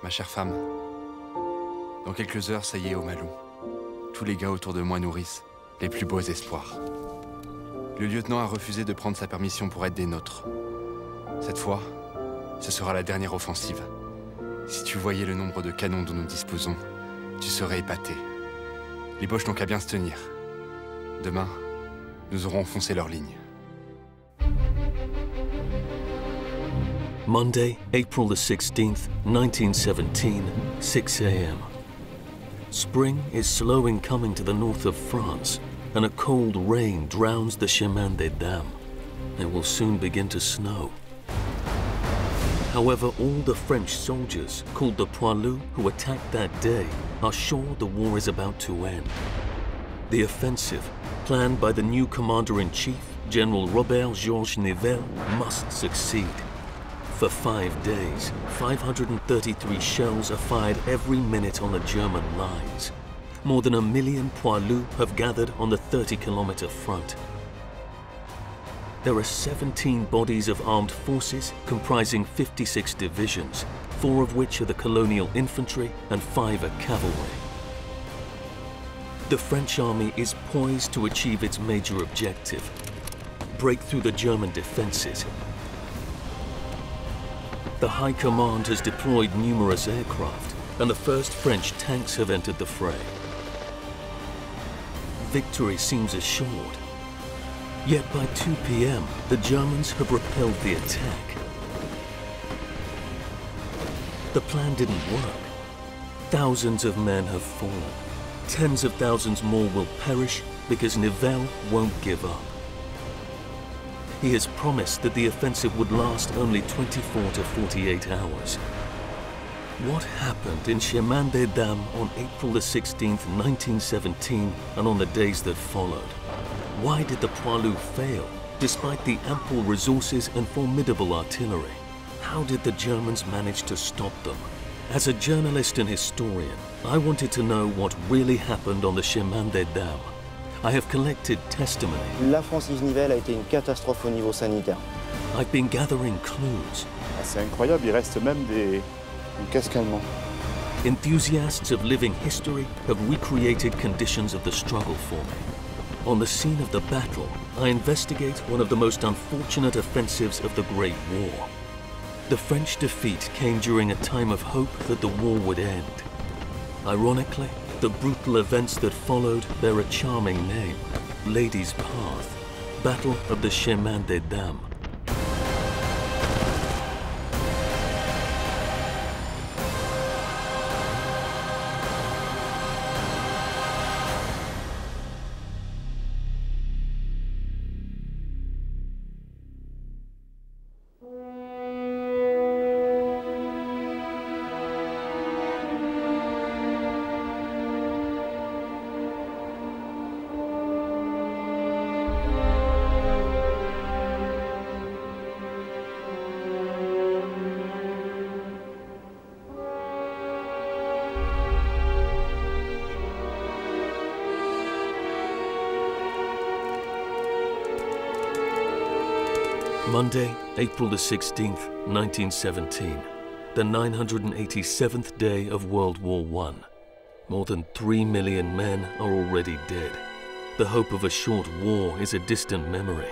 Ma chère femme, dans quelques heures, ça y est, au Malou. Tous les gars autour de moi nourrissent les plus beaux espoirs. Le lieutenant a refusé de prendre sa permission pour être des nôtres. Cette fois, ce sera la dernière offensive. Si tu voyais le nombre de canons dont nous disposons, tu serais épaté. Les Boches n'ont qu'à bien se tenir. Demain, nous aurons enfoncé leur ligne. Monday, April the 16th, 1917, 6 a.m. Spring is slow in coming to the north of France, and a cold rain drowns the Chemin des Dames. It will soon begin to snow. However, all the French soldiers, called the poilus, who attacked that day, are sure the war is about to end. The offensive, planned by the new commander-in-chief, General Robert Nivelle, must succeed. For 5 days, 533 shells are fired every minute on the German lines. More than 1 million poilus have gathered on the 30-kilometer front. There are 17 bodies of armed forces comprising 56 divisions, 4 of which are the colonial infantry and 5 are cavalry. The French army is poised to achieve its major objective: break through the German defenses. The High Command has deployed numerous aircraft, and the first French tanks have entered the fray. Victory seems assured. Yet by 2 p.m., the Germans have repelled the attack. The plan didn't work. Thousands of men have fallen. Tens of thousands more will perish because Nivelle won't give up. He has promised that the offensive would last only 24 to 48 hours. What happened in Chemin des Dames on April the 16th, 1917, and on the days that followed? Why did the poilus fail, despite the ample resources and formidable artillery? How did the Germans manage to stop them? As a journalist and historian, I wanted to know what really happened on the Chemin des Dames. I have collected testimony. La Francis Nivelle a été une catastrophe au niveau sanitaire. I've been gathering clues. C'est incroyable, il reste même des casques allemands. Enthusiasts of living history have recreated conditions of the struggle for me. On the scene of the battle, I investigate one of the most unfortunate offensives of the Great War. The French defeat came during a time of hope that the war would end. Ironically, the brutal events that followed bear a charming name: Ladies' Path, Battle of the Chemin des Dames. Monday, April the 16th, 1917, the 987th day of World War I. More than 3 million men are already dead. The hope of a short war is a distant memory.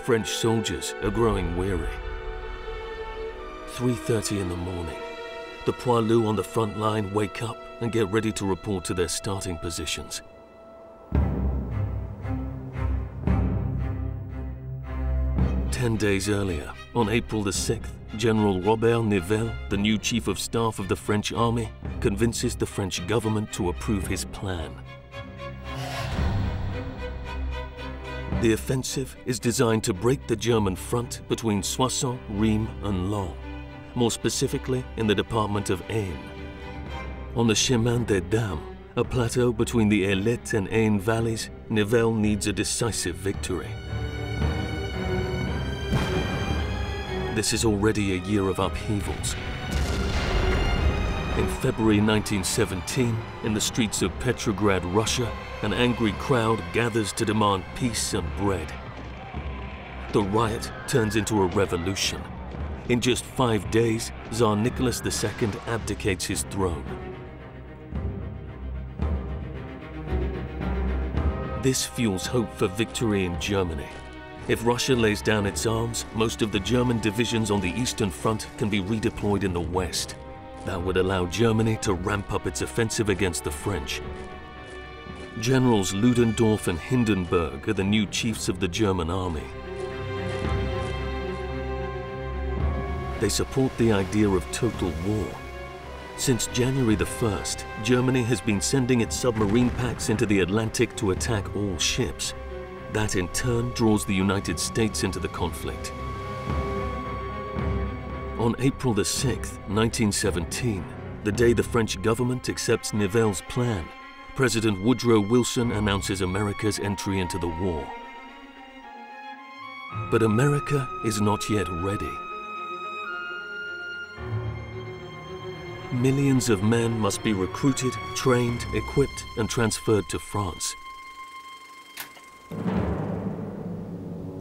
French soldiers are growing weary. 3:30 in the morning. The poilus on the front line wake up and get ready to report to their starting positions. Ten days earlier, on April the 6th, General Robert Nivelle, the new Chief of Staff of the French Army, convinces the French government to approve his plan. The offensive is designed to break the German front between Soissons, Rheims and Laon, more specifically in the department of Aisne. On the Chemin des Dames, a plateau between the Ailette and Aisne valleys, Nivelle needs a decisive victory. This is already a year of upheavals. In February 1917, in the streets of Petrograd, Russia, an angry crowd gathers to demand peace and bread. The riot turns into a revolution. In just 5 days, Tsar Nicholas II abdicates his throne. This fuels hope for victory in Germany. If Russia lays down its arms, most of the German divisions on the Eastern Front can be redeployed in the West. That would allow Germany to ramp up its offensive against the French. Generals Ludendorff and Hindenburg are the new chiefs of the German army. They support the idea of total war. Since January the 1st, Germany has been sending its submarine packs into the Atlantic to attack all ships. That in turn draws the United States into the conflict. On April the 6th, 1917, the day the French government accepts Nivelle's plan, President Woodrow Wilson announces America's entry into the war. But America is not yet ready. Millions of men must be recruited, trained, equipped, and transferred to France.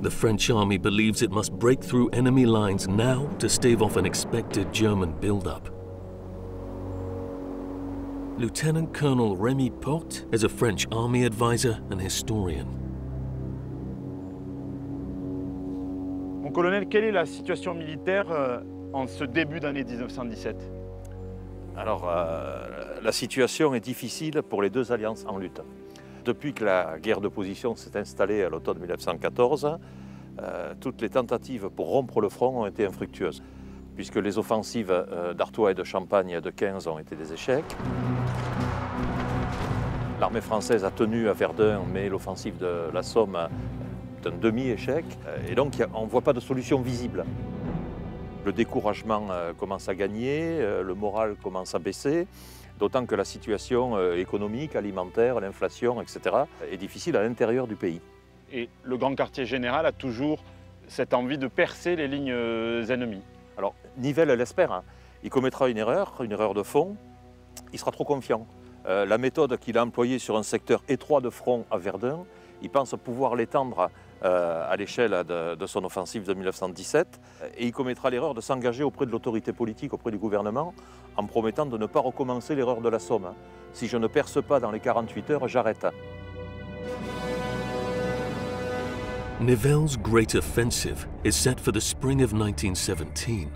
The French army believes it must break through enemy lines now to stave off an expected German buildup. Lieutenant Colonel Rémy Porte is a French army advisor and historian. Mon colonel, quelle est la situation militaire en ce début d'année 1917? Alors, la situation est difficile pour les deux alliances en lutte. Depuis que la guerre de position s'est installée à l'automne 1914, toutes les tentatives pour rompre le front ont été infructueuses, puisque les offensives d'Artois et de Champagne de 15 ont été des échecs. L'armée française a tenu à Verdun, mais l'offensive de la Somme est un demi-échec, et donc on ne voit pas de solution visible. Le découragement commence à gagner, le moral commence à baisser, d'autant que la situation économique, alimentaire, l'inflation, etc. est difficile à l'intérieur du pays. Et le grand quartier général a toujours cette envie de percer les lignes ennemies. Alors, Nivelle l'espère, hein. Il commettra une erreur de fond, il sera trop confiant. La méthode qu'il a employée sur un secteur étroit de front à Verdun, il pense pouvoir l'étendre à l'échelle de son offensive de 1917, et il commettra l'erreur de s'engager auprès de l'autorité politique, auprès du gouvernement, en promettant de ne pas recommencer l'erreur de la Somme. Si je ne perce pas dans les 48 heures, j'arrête. Nivelle's great offensive is set for the spring of 1917.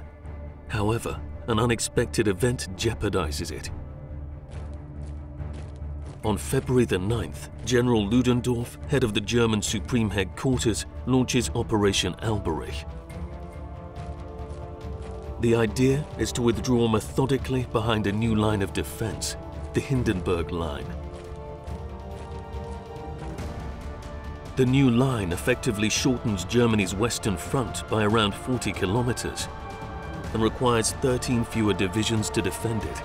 However, an unexpected event jeopardizes it. On February the 9th, General Ludendorff, head of the German Supreme Headquarters, launches Operation Alberich. The idea is to withdraw methodically behind a new line of defense, the Hindenburg Line. The new line effectively shortens Germany's western front by around 40 kilometers and requires 13 fewer divisions to defend it.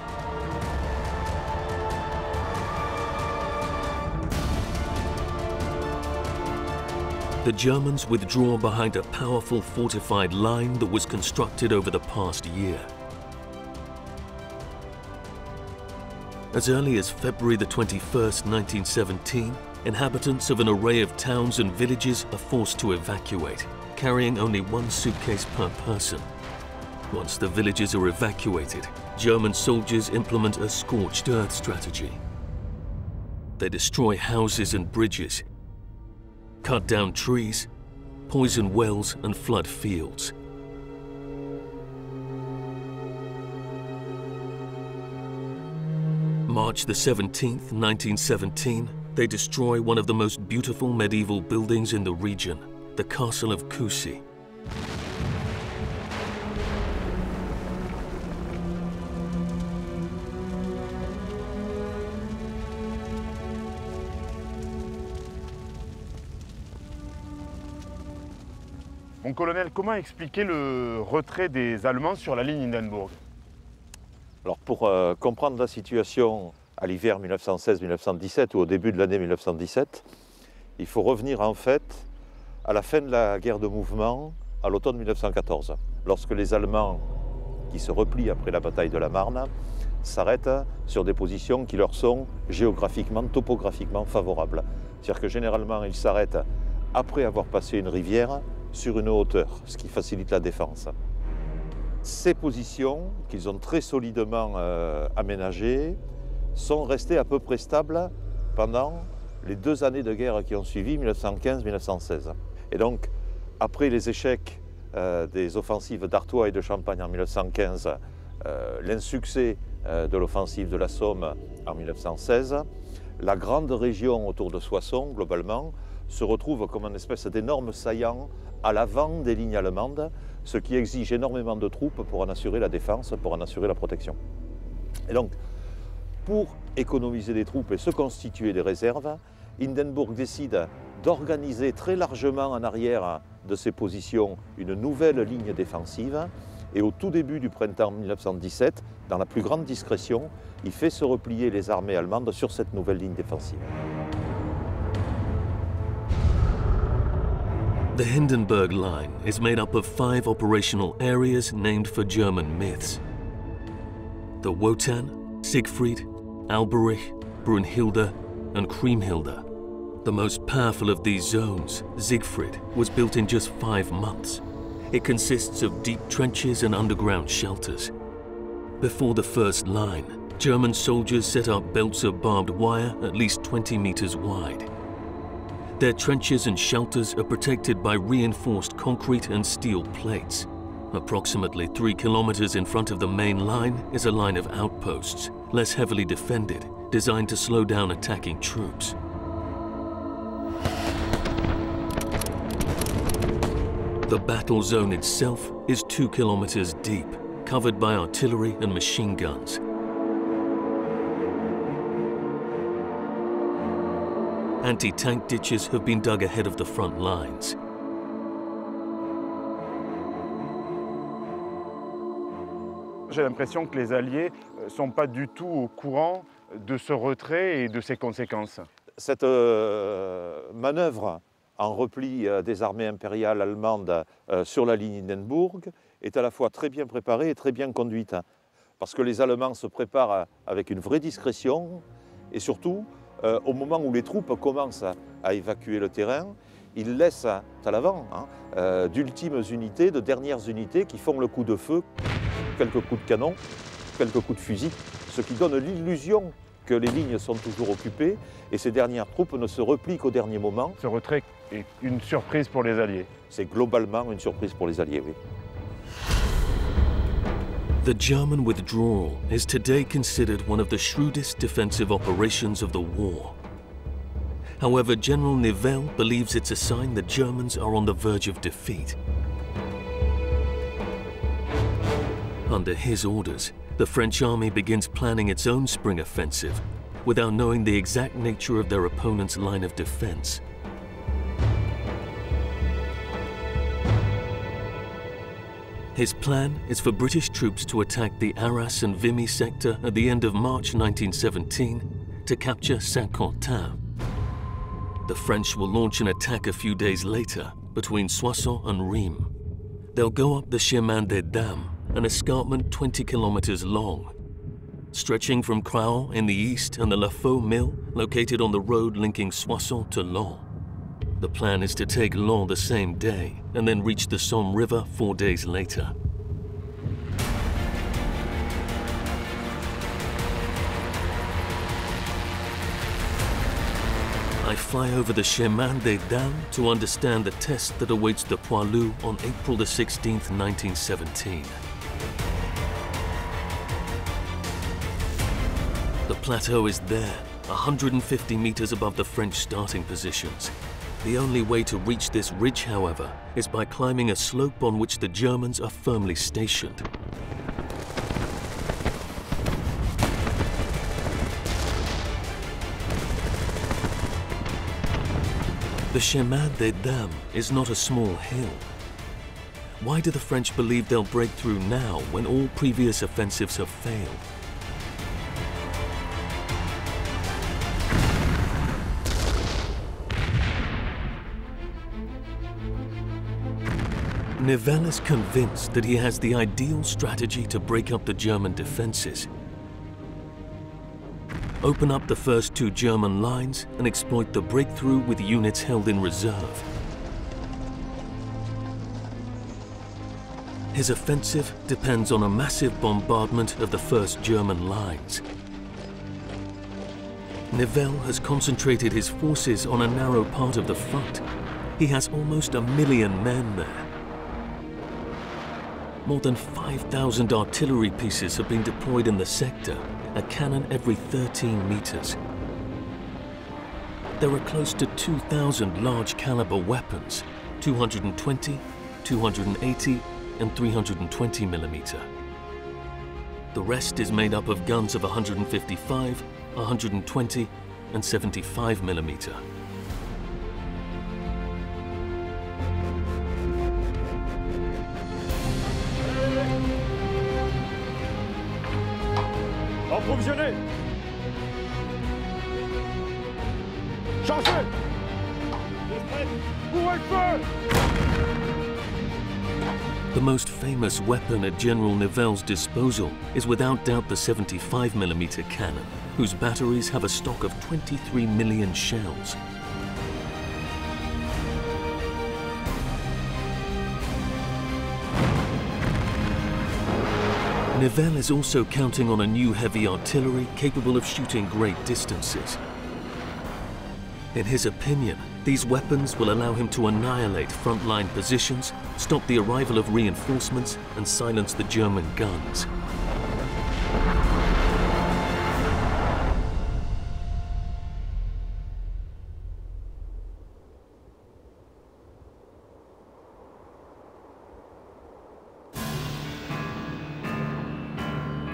The Germans withdraw behind a powerful fortified line that was constructed over the past year. As early as February the 21st, 1917, inhabitants of an array of towns and villages are forced to evacuate, carrying only one suitcase per person. Once the villages are evacuated, German soldiers implement a scorched earth strategy. They destroy houses and bridges, cut down trees, poison wells and flood fields. March the 17th, 1917, they destroy one of the most beautiful medieval buildings in the region, the Castle of Coucy. Mon colonel, comment expliquer le retrait des Allemands sur la ligne Hindenburg? Alors pour comprendre la situation à l'hiver 1916-1917 ou au début de l'année 1917, il faut revenir en fait à la fin de la guerre de mouvement à l'automne 1914, lorsque les Allemands, qui se replient après la bataille de la Marne, s'arrêtent sur des positions qui leur sont géographiquement, topographiquement favorables. C'est-à-dire que généralement ils s'arrêtent après avoir passé une rivière sur une hauteur, ce qui facilite la défense. Ces positions, qu'ils ont très solidement aménagées, sont restées à peu près stables pendant les 2 années de guerre qui ont suivi, 1915-1916. Et donc, après les échecs des offensives d'Artois et de Champagne en 1915, l'insuccès de l'offensive de la Somme en 1916, la grande région autour de Soissons, globalement, se retrouve comme une espèce d'énorme saillant à l'avant des lignes allemandes, ce qui exige énormément de troupes pour en assurer la défense, pour en assurer la protection. Et donc, pour économiser des troupes et se constituer des réserves, Hindenburg décide d'organiser très largement en arrière de ses positions une nouvelle ligne défensive. Et au tout début du printemps 1917, dans la plus grande discrétion, il fait se replier les armées allemandes sur cette nouvelle ligne défensive. The Hindenburg Line is made up of 5 operational areas named for German myths. The Wotan, Siegfried, Alberich, Brunhilde, and Kriemhilde. The most powerful of these zones, Siegfried, was built in just 5 months. It consists of deep trenches and underground shelters. Before the first line, German soldiers set up belts of barbed wire at least 20 meters wide. Their trenches and shelters are protected by reinforced concrete and steel plates. Approximately 3 kilometers in front of the main line is a line of outposts, less heavily defended, designed to slow down attacking troops. The battle zone itself is 2 kilometers deep, covered by artillery and machine guns. Anti-tank ditches have been dug ahead of the front lines. J'ai l'impression que les Alliés ne sont pas du tout au courant de ce retrait et de ses conséquences. Cette manœuvre en repli des armées impériales allemandes sur la ligne Hindenburg est à la fois très bien préparée et très bien conduite. Parce que les Allemands se préparent avec une vraie discrétion et surtout, au moment où les troupes commencent à évacuer le terrain, ils laissent à l'avant d'ultimes unités, de dernières unités qui font le coup de feu, quelques coups de canon, quelques coups de fusil, ce qui donne l'illusion que les lignes sont toujours occupées et ces dernières troupes ne se replient qu'au dernier moment. Ce retrait est une surprise pour les Alliés. C'est globalement une surprise pour les Alliés, oui. The German withdrawal is today considered one of the shrewdest defensive operations of the war. However, General Nivelle believes it's a sign the Germans are on the verge of defeat. Under his orders, the French army begins planning its own spring offensive without knowing the exact nature of their opponent's line of defense. His plan is for British troops to attack the Arras and Vimy sector at the end of March 1917 to capture Saint-Quentin. The French will launch an attack a few days later between Soissons and Rheims. They'll go up the Chemin des Dames, an escarpment 20 kilometers long, stretching from Craon in the east and the La Faux mill located on the road linking Soissons to Laon. The plan is to take Laon the same day and then reach the Somme River 4 days later. I fly over the Chemin des Dames to understand the test that awaits the Poilus on April the 16th, 1917. The plateau is there, 150 meters above the French starting positions. The only way to reach this ridge, however, is by climbing a slope on which the Germans are firmly stationed. The Chemin des Dames is not a small hill. Why do the French believe they'll break through now when all previous offensives have failed? Nivelle is convinced that he has the ideal strategy to break up the German defenses. Open up the first 2 German lines and exploit the breakthrough with units held in reserve. His offensive depends on a massive bombardment of the first German lines. Nivelle has concentrated his forces on a narrow part of the front. He has almost 1 million men there. More than 5,000 artillery pieces have been deployed in the sector, a cannon every 13 meters. There are close to 2,000 large caliber weapons, 220, 280, and 320 millimeter. The rest is made up of guns of 155, 120, and 75 millimeter. Approvisionner! Chargez! Ouvrez le feu! The most famous weapon at General Nivelle's disposal is without doubt the 75mm cannon, whose batteries have a stock of 23 million shells. Nivelle is also counting on a new heavy artillery capable of shooting great distances. In his opinion, these weapons will allow him to annihilate frontline positions, stop the arrival of reinforcements, and silence the German guns.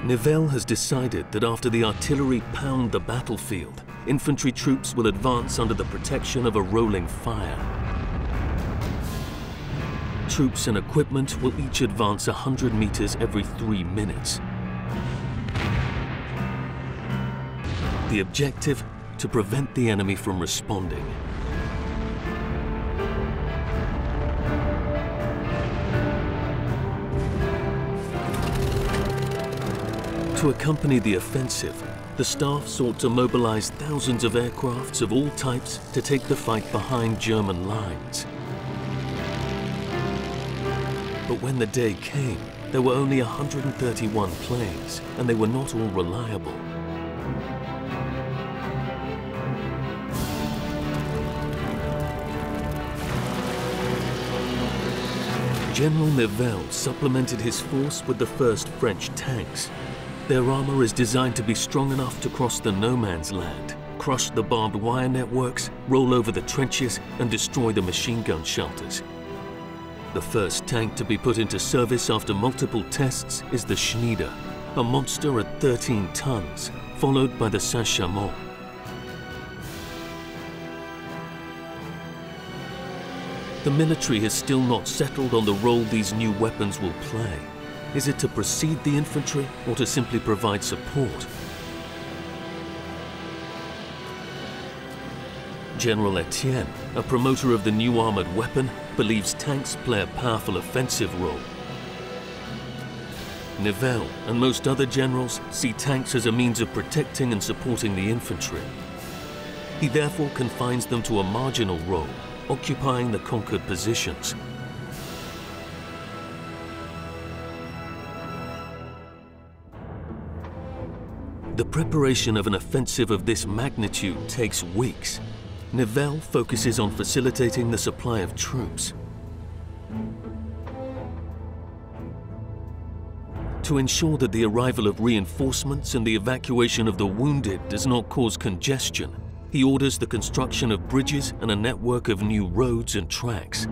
Nivelle has decided that after the artillery pound the battlefield, infantry troops will advance under the protection of a rolling fire. Troops and equipment will each advance 100 meters every 3 minutes. The objective, to prevent the enemy from responding. To accompany the offensive, the staff sought to mobilize thousands of aircrafts of all types to take the fight behind German lines. But when the day came, there were only 131 planes, and they were not all reliable. General Nivelle supplemented his force with the first French tanks. Their armor is designed to be strong enough to cross the no man's land, crush the barbed wire networks, roll over the trenches, and destroy the machine gun shelters. The first tank to be put into service after multiple tests is the Schneider, a monster at 13 tons, followed by the Saint-Chamond. The military has still not settled on the role these new weapons will play. Is it to precede the infantry or to simply provide support? General Etienne, a promoter of the new armored weapon, believes tanks play a powerful offensive role. Nivelle and most other generals see tanks as a means of protecting and supporting the infantry. He therefore confines them to a marginal role, occupying the conquered positions. The preparation of an offensive of this magnitude takes weeks. Nivelle focuses on facilitating the supply of troops. To ensure that the arrival of reinforcements and the evacuation of the wounded does not cause congestion, he orders the construction of bridges and a network of new roads and tracks.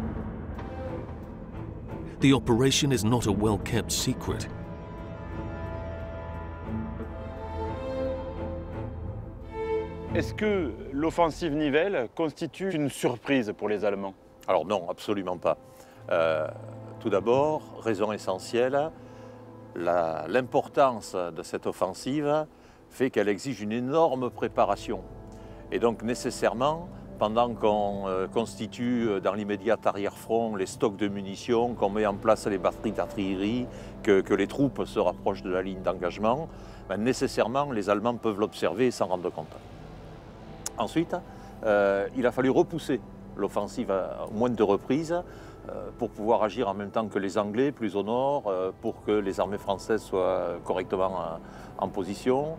The operation is not a well-kept secret. Est-ce que l'offensive Nivelle constitue une surprise pour les Allemands? Alors non, absolument pas. Tout d'abord, raison essentielle, l'importance de cette offensive fait qu'elle exige une énorme préparation. Et donc nécessairement, pendant qu'on constitue dans l'immédiat arrière-front les stocks de munitions, qu'on met en place les batteries d'artillerie, que les troupes se rapprochent de la ligne d'engagement, ben nécessairement les Allemands peuvent l'observer et s'en rendre compte. Ensuite, il a fallu repousser l'offensive à moins de reprises pour pouvoir agir en même temps que les Anglais, plus au nord, pour que les armées françaises soient correctement en position.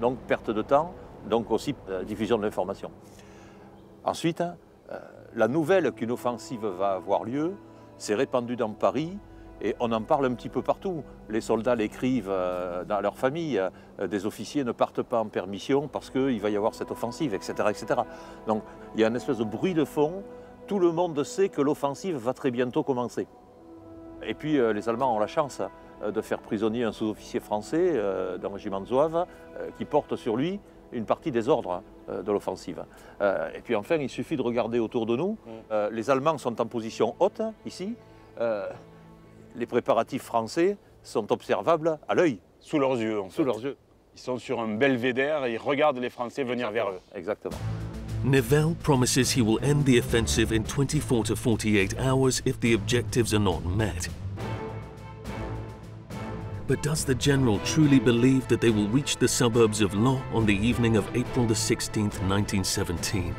Donc perte de temps, donc aussi diffusion de l'information. Ensuite, la nouvelle qu'une offensive va avoir lieu s'est répandue dans Paris et on en parle un petit peu partout. Les soldats l'écrivent dans leur famille, des officiers ne partent pas en permission parce qu'il va y avoir cette offensive, etc., etc. Donc il y a une espèce de bruit de fond, tout le monde sait que l'offensive va très bientôt commencer. Et puis les Allemands ont la chance de faire prisonnier un sous-officier français d'un régiment de Zouaves qui porte sur lui une partie des ordres de l'offensive. Et puis enfin, il suffit de regarder autour de nous. Les Allemands sont en position haute, ici. Les préparatifs français sont observables à l'œil. Sous leurs yeux, en fait. Sous leurs yeux. Ils sont sur un belvédère et ils regardent les Français venir vers eux. Exactement. Nivelle promises he will end the offensive in 24 to 48 hours if the objectives are not met. But does the general truly believe that they will reach the suburbs of Laon on the evening of April the 16th, 1917?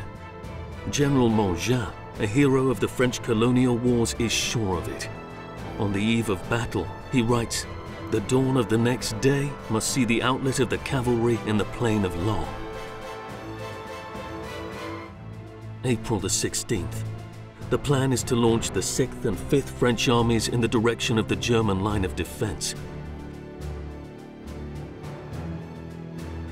General Mangin, a hero of the French colonial wars, is sure of it. On the eve of battle, he writes, "The dawn of the next day must see the outlet of the cavalry in the plain of Laon." April the 16th. The plan is to launch the 6th and 5th French armies in the direction of the German line of defense.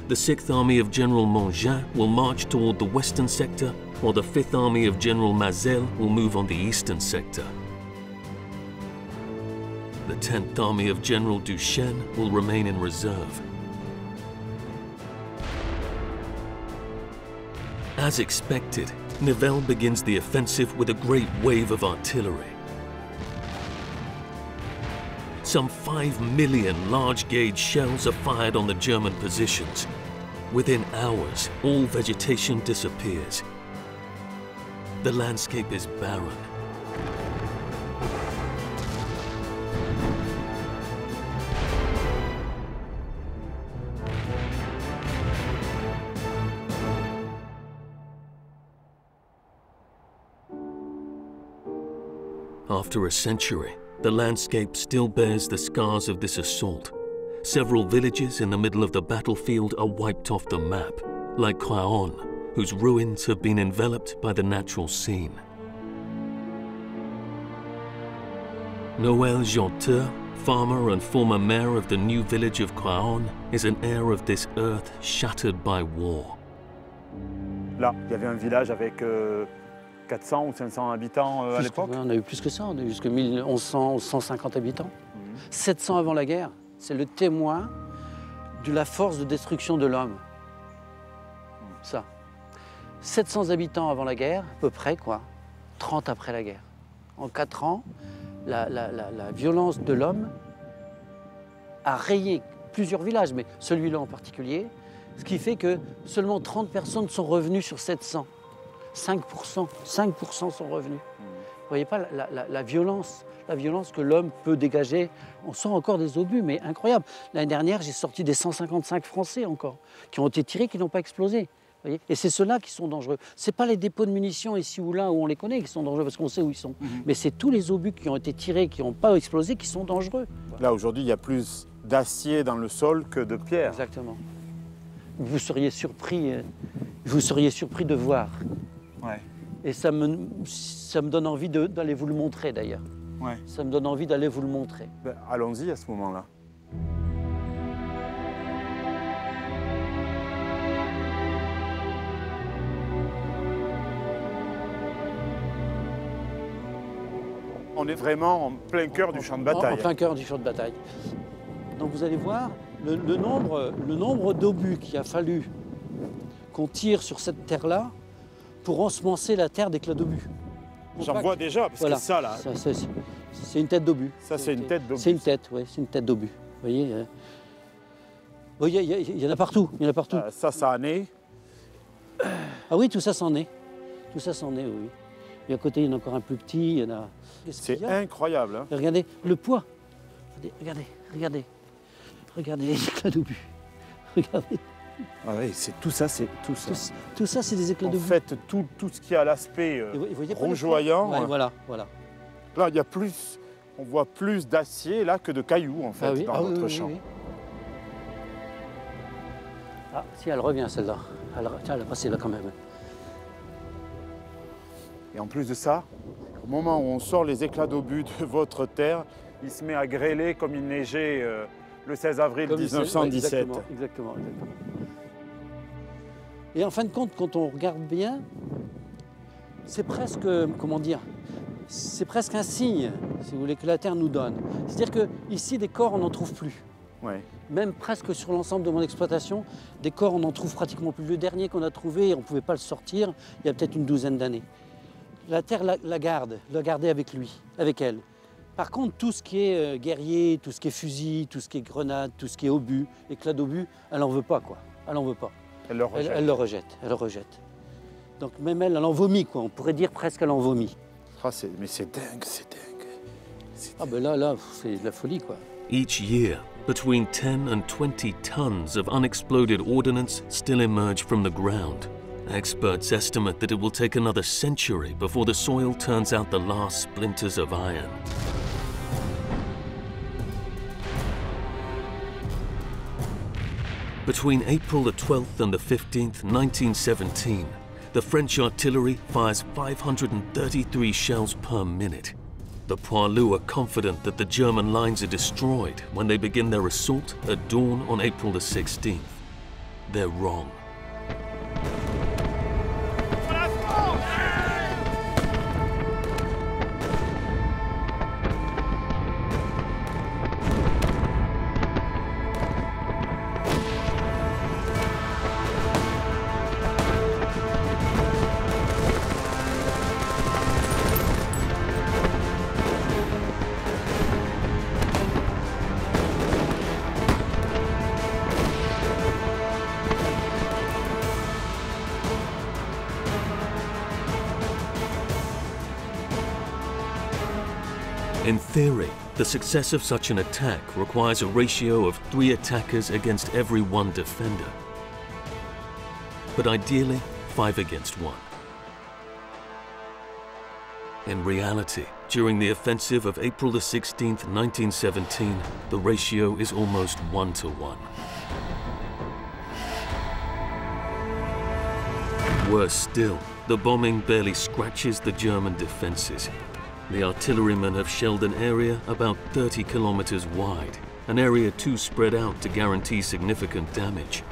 The 6th Army of General Mangin will march toward the western sector, while the 5th Army of General Mazel will move on the eastern sector. The 10th Army of General Duchesne will remain in reserve. As expected, Nivelle begins the offensive with a great wave of artillery. Some 5 million large-gauge shells are fired on the German positions. Within hours, all vegetation disappears. The landscape is barren. After a century, the landscape still bears the scars of this assault. Several villages in the middle of the battlefield are wiped off the map, like Craon, whose ruins have been enveloped by the natural scene. Noël Janteur, farmer and former mayor of the new village of Craon, is an heir of this earth shattered by war. Là, il y avait un village avec 400 ou 500 habitants à l'époque. On a eu plus que ça, on a eu jusqu'à 1100, 150 habitants. 700 avant la guerre, c'est le témoin de la force de destruction de l'homme. Ça. 700 habitants avant la guerre, à peu près, quoi. 30 après la guerre. En 4 ans, la violence de l'homme a rayé plusieurs villages, mais celui-là en particulier, ce qui fait que seulement 30 personnes sont revenues sur 700. 5% sont revenus. Vous voyez pas la violence que l'homme peut dégager. On sent encore des obus, mais incroyable. L'année dernière, j'ai sorti des 155 Français encore, qui ont été tirés, qui n'ont pas explosé. Vous voyez, et c'est ceux-là qui sont dangereux. Ce n'est pas les dépôts de munitions ici ou là où on les connaît qui sont dangereux, parce qu'on sait où ils sont. Mais c'est tous les obus qui ont été tirés, qui n'ont pas explosé, qui sont dangereux. Là, aujourd'hui, il y a plus d'acier dans le sol que de pierre. Exactement. Vous seriez surpris de voir. Ouais. Et ça me donne envie d'aller vous le montrer d'ailleurs. Ouais. Ça me donne envie d'aller vous le montrer. Ben, allons-y à ce moment-là. On est vraiment en plein cœur du champ de bataille. En plein cœur du champ de bataille. Donc vous allez voir le nombre d'obus qu'il a fallu qu'on tire sur cette terre-là pour ensemencer la terre d'éclats d'obus. J'en vois déjà, parce que ça là... C'est une tête d'obus. Ça c'est une tête d'obus. C'est une tête, oui, c'est une tête d'obus. Vous voyez, il y en a partout, il y en a partout. Ça en est. Ah oui, tout ça c'en est. Tout ça c'en est, oui. Et à côté, il y en a encore un plus petit, il y en a... C'est incroyable. Hein. Regardez le poids. Regardez les éclats d'obus. Regardez. Ah oui, tout ça, c'est tout ça. Tout ça, c'est des éclats d'obus. En fait, tout ce qui a l'aspect rougeoyant. Ouais, voilà. Là, il y a plus, on voit plus d'acier là que de cailloux en fait dans notre champ. Oui. Ah, si elle revient celle-là. Tiens, elle est passée là quand même. Et en plus de ça, au moment où on sort les éclats d'obus de votre terre, il se met à grêler comme il neigeait le 16 avril 1917. Exactement. Et en fin de compte, quand on regarde bien, c'est presque, comment dire, c'est presque un signe, si vous voulez, que la Terre nous donne. C'est-à-dire qu'ici, des corps, on n'en trouve plus. Ouais. Même presque sur l'ensemble de mon exploitation, des corps, on n'en trouve pratiquement plus. Le dernier qu'on a trouvé, on ne pouvait pas le sortir, il y a peut-être une douzaine d'années. La Terre la gardait avec lui, avec elle. Par contre, tout ce qui est guerrier, tout ce qui est fusil, tout ce qui est grenade, tout ce qui est obus, éclat d'obus, elle n'en veut pas, quoi. Elle n'en veut pas. Elle le rejette. Elle le rejette. Donc même elle en vomit, quoi. On pourrait dire presque elle en vomit. Ah, mais c'est dingue. Ah ben là, c'est de la folie, quoi. Each year, between 10 and 20 tons of unexploded ordnance still emerge from the ground. Experts estimate that it will take another century before the soil turns out the last splinters of iron. Between April the 12th and the 15th, 1917, the French artillery fires 533 shells per minute. The poilus are confident that the German lines are destroyed when they begin their assault at dawn on April the 16th. They're wrong. In theory, the success of such an attack requires a ratio of 3 attackers against every 1 defender. But ideally, 5 against 1. In reality, during the offensive of April the 16th, 1917, the ratio is almost 1 to 1. Worse still, the bombing barely scratches the German defenses. The artillerymen have shelled an area about 30 kilometers wide, an area too spread out to guarantee significant damage.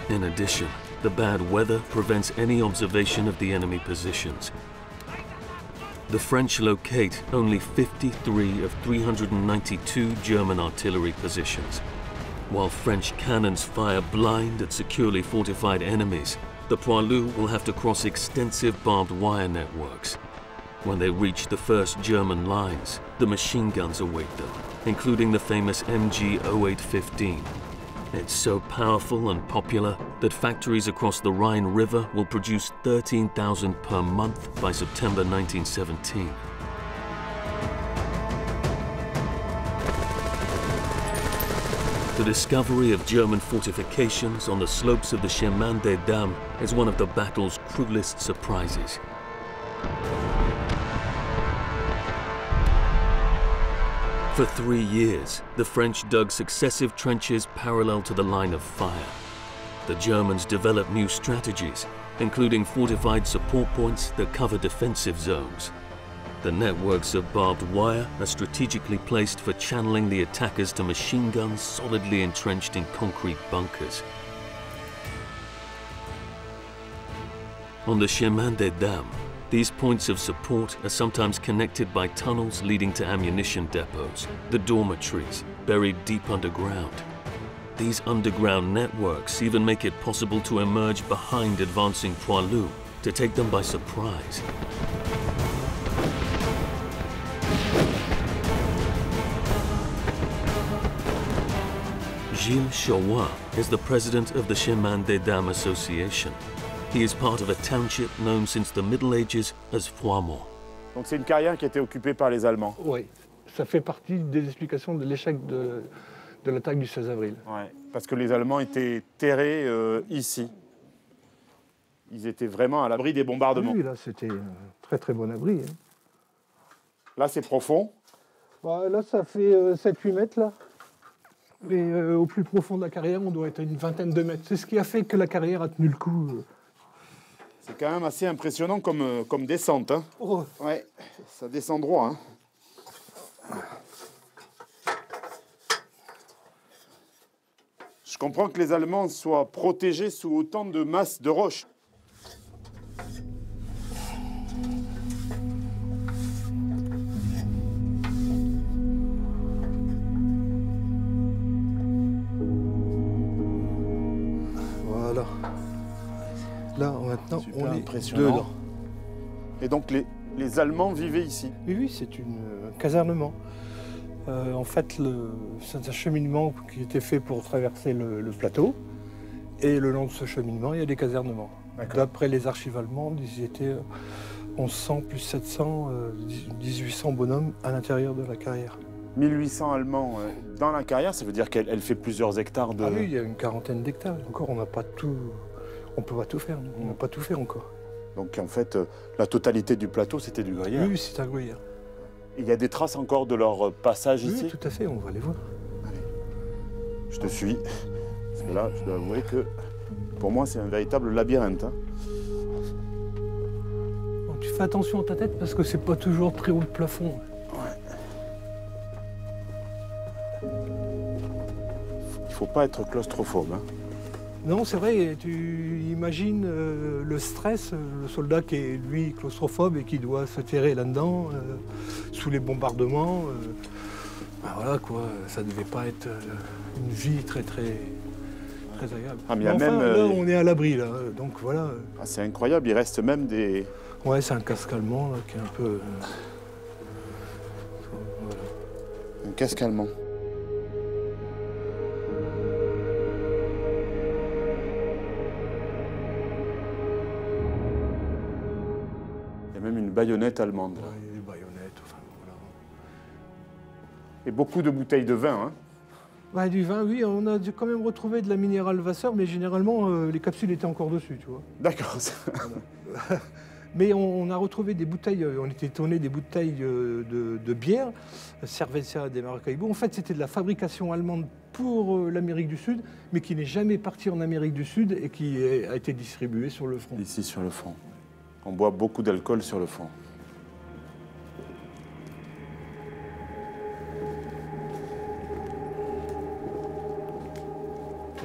In addition, the bad weather prevents any observation of the enemy positions. The French locate only 53 of 392 German artillery positions. While French cannons fire blind at securely fortified enemies, the poilus will have to cross extensive barbed wire networks. When they reach the first German lines, the machine guns await them, including the famous MG 0815. It's so powerful and popular that factories across the Rhine River will produce 13,000 per month by September 1917. The discovery of German fortifications on the slopes of the Chemin des Dames is one of the battle's cruelest surprises. For 3 years, the French dug successive trenches parallel to the line of fire. The Germans developed new strategies, including fortified support points that cover defensive zones. The networks of barbed wire are strategically placed for channeling the attackers to machine guns solidly entrenched in concrete bunkers. On the Chemin des Dames, these points of support are sometimes connected by tunnels leading to ammunition depots, the dormitories, buried deep underground. These underground networks even make it possible to emerge behind advancing poilus, to take them by surprise. Gilles Chauin is the president of the Chemin des Dames Association. He is part of a township known since the Middle Ages as Foimont. Donc c'est une carrière qui a été occupée par les Allemands. Oui, ça fait partie des explications de l'échec de l'attaque du 16 avril. Ouais, parce que les Allemands étaient terrés ici. Ils étaient vraiment à l'abri des bombardements. Oui, là c'était un très très bon abri. Hein. Là, c'est profond. Bah, là, ça fait 7-8 mètres, là. Et au plus profond de la carrière, on doit être à une vingtaine de mètres. C'est ce qui a fait que la carrière a tenu le coup. C'est quand même assez impressionnant comme descente. Hein. Oh. Ouais, ça descend droit. Hein. Je comprends que les Allemands soient protégés sous autant de masses de roches. Voilà. Là, maintenant, Super on est impressionnant. dedans. Et donc, les Allemands vivaient ici. Oui, oui, c'est un casernement. En fait, c'est un cheminement qui était fait pour traverser le plateau. Et le long de ce cheminement, il y a des casernements. D'après les archives allemandes, ils étaient 1100 plus 700, 1800 bonhommes à l'intérieur de la carrière. 1800 Allemands dans la carrière, ça veut dire qu'elle fait plusieurs hectares de... Ah oui, il y a une quarantaine d'hectares. Encore, on n'a pas tout... On ne peut pas tout faire, on n'a pas tout fait encore. Donc en fait, la totalité du plateau, c'était du gruyère. Oui, c'est un gruyère. Il y a des traces encore de leur passage ici? Oui, tout à fait, on va les voir. Allez, je te suis. Parce que là, je dois avouer que pour moi, c'est un véritable labyrinthe. Hein. Donc, tu fais attention à ta tête parce que c'est pas toujours très haut le plafond. Ouais. Il faut pas être claustrophobe. Hein. Non, c'est vrai, tu imagines le stress, le soldat qui est, lui, claustrophobe et qui doit se terrer là-dedans, sous les bombardements. Ben voilà, quoi, ça devait pas être une vie très agréable. Ah, mais il y a enfin, même, là, on est à l'abri, là, donc voilà. Ah, c'est incroyable, il reste même des... Ouais, c'est un casque allemand, là, qui est un peu... Voilà. Un casque allemand. Même une baïonnette allemande. Ouais, des baïonnettes, enfin voilà. Et beaucoup de bouteilles de vin. Hein. Ouais, du vin, oui, on a quand même retrouvé de la minérale Vasseur, mais généralement, les capsules étaient encore dessus, tu vois. D'accord. Voilà. Mais on a retrouvé des bouteilles, on était étonnés des bouteilles de bière, Cerveza des Maracaibo. En fait, c'était de la fabrication allemande pour l'Amérique du Sud, mais qui n'est jamais partie en Amérique du Sud et qui a été distribuée sur le front. Ici, sur le front. On boit beaucoup d'alcool sur le front.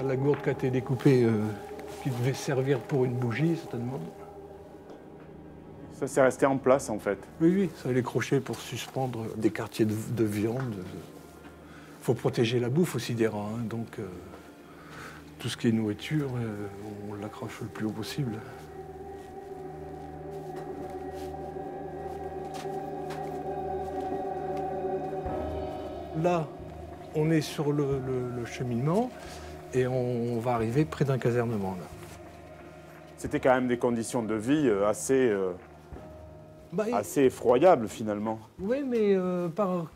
La gourde qui a été découpée, qui devait servir pour une bougie, certainement. Ça, c'est resté en place, en fait. Oui, oui, ça les crochets pour suspendre des quartiers de viande. Il faut protéger la bouffe aussi des rats, hein, donc tout ce qui est nourriture, on l'accroche le plus haut possible. Là, on est sur le cheminement et on va arriver près d'un casernement. C'était quand même des conditions de vie assez effroyables, finalement. Oui, mais par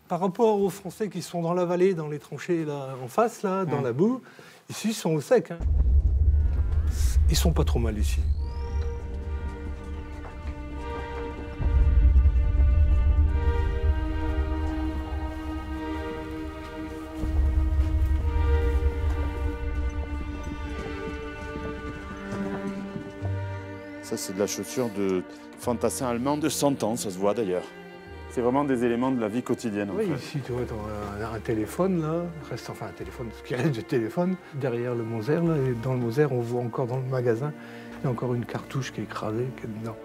rapport aux Français qui sont dans la vallée, dans les tranchées là, en face, là, dans la boue, ici, ils sont au sec. Hein. Ils sont pas trop mal ici. Ça, c'est de la chaussure de fantassin allemand de 100 ans, ça se voit d'ailleurs. C'est vraiment des éléments de la vie quotidienne. Oui, en fait. ici, tu vois, un téléphone, là, enfin un téléphone, ce qui reste du téléphone, derrière le Moser, là, et dans le Moser, on voit encore dans le magasin, il y a encore une cartouche qui est écrasée, qui est dedans.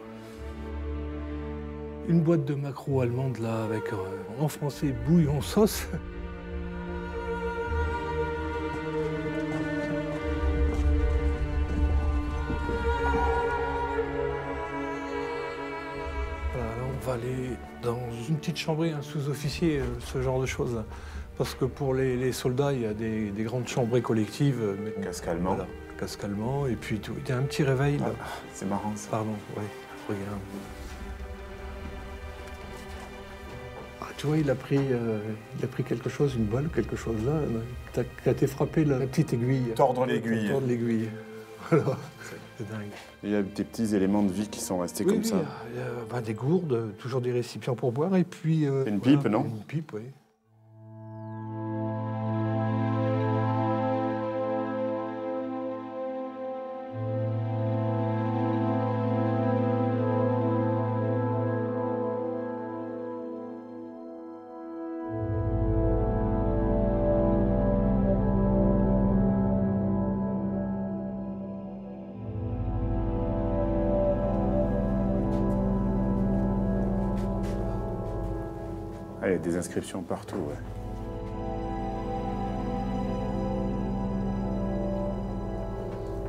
Une boîte de maquereaux allemande, là, avec, en français, bouillon sauce. On va aller dans une petite chambrée, un sous-officier, ce genre de choses. Parce que pour les soldats, il y a des grandes chambrées collectives. Casque allemand. Voilà, casque allemand. Et puis il y a un petit réveil là. Ah, c'est marrant ça. Pardon, oui, regarde. Ah, tu vois, il a pris quelque chose, une balle, quelque chose là, qui a été frappé la petite aiguille. Tordre l'aiguille. Tordre l'aiguille. Voilà. C'est dingue. Et il y a des petits éléments de vie qui sont restés comme ça. Il y a des gourdes, toujours des récipients pour boire, et puis... une pipe, non? Une pipe, oui. Ah, il y a des inscriptions partout, ouais.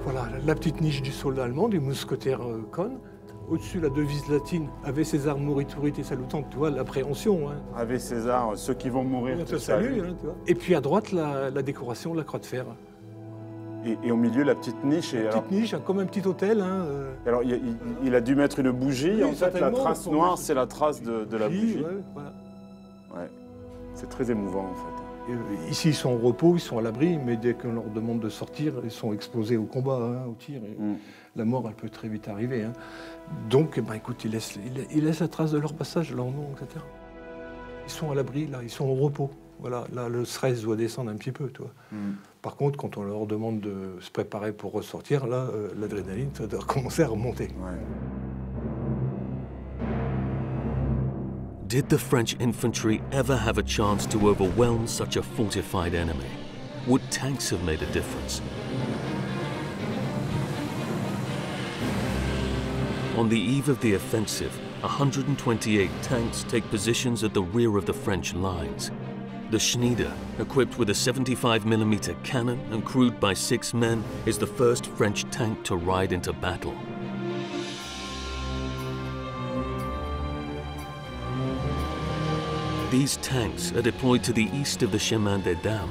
Voilà, la petite niche du soldat allemand, du mousquetaire Kohn. Au-dessus, la devise latine, « Ave César moriturite et salutant », tu vois, l'appréhension. Hein. Ave César, ceux qui vont mourir On te te salue, saluent. hein, tu vois. Et puis à droite, la décoration, la croix de fer. Et au milieu, la petite niche. Une petite niche, comme un petit hôtel. Hein, Alors, il a dû mettre une bougie. Oui, en fait, la certainement, trace pour noire, mettre c'est la trace de la bougie. ouais, voilà. Ouais. C'est très émouvant, en fait. Et, ici, ils sont au repos, ils sont à l'abri, mais dès qu'on leur demande de sortir, ils sont exposés au combat, hein, au tir. Et la mort, elle peut très vite arriver. Hein. Donc, ben, écoute, ils laissent la trace de leur passage, leur nom, etc. Ils sont à l'abri, là, ils sont au repos. Voilà, là, le stress doit descendre un petit peu, tu vois. Par contre, quand on leur demande de se préparer pour ressortir, là, l'adrénaline, ça doit commencer à remonter. Ouais. Did the French infantry ever have a chance to overwhelm such a fortified enemy? Would tanks have made a difference? On the eve of the offensive, 128 tanks take positions at the rear of the French lines. The Schneider, equipped with a 75mm cannon and crewed by 6 men, is the first French tank to ride into battle. These tanks are deployed to the east of the Chemin des Dames.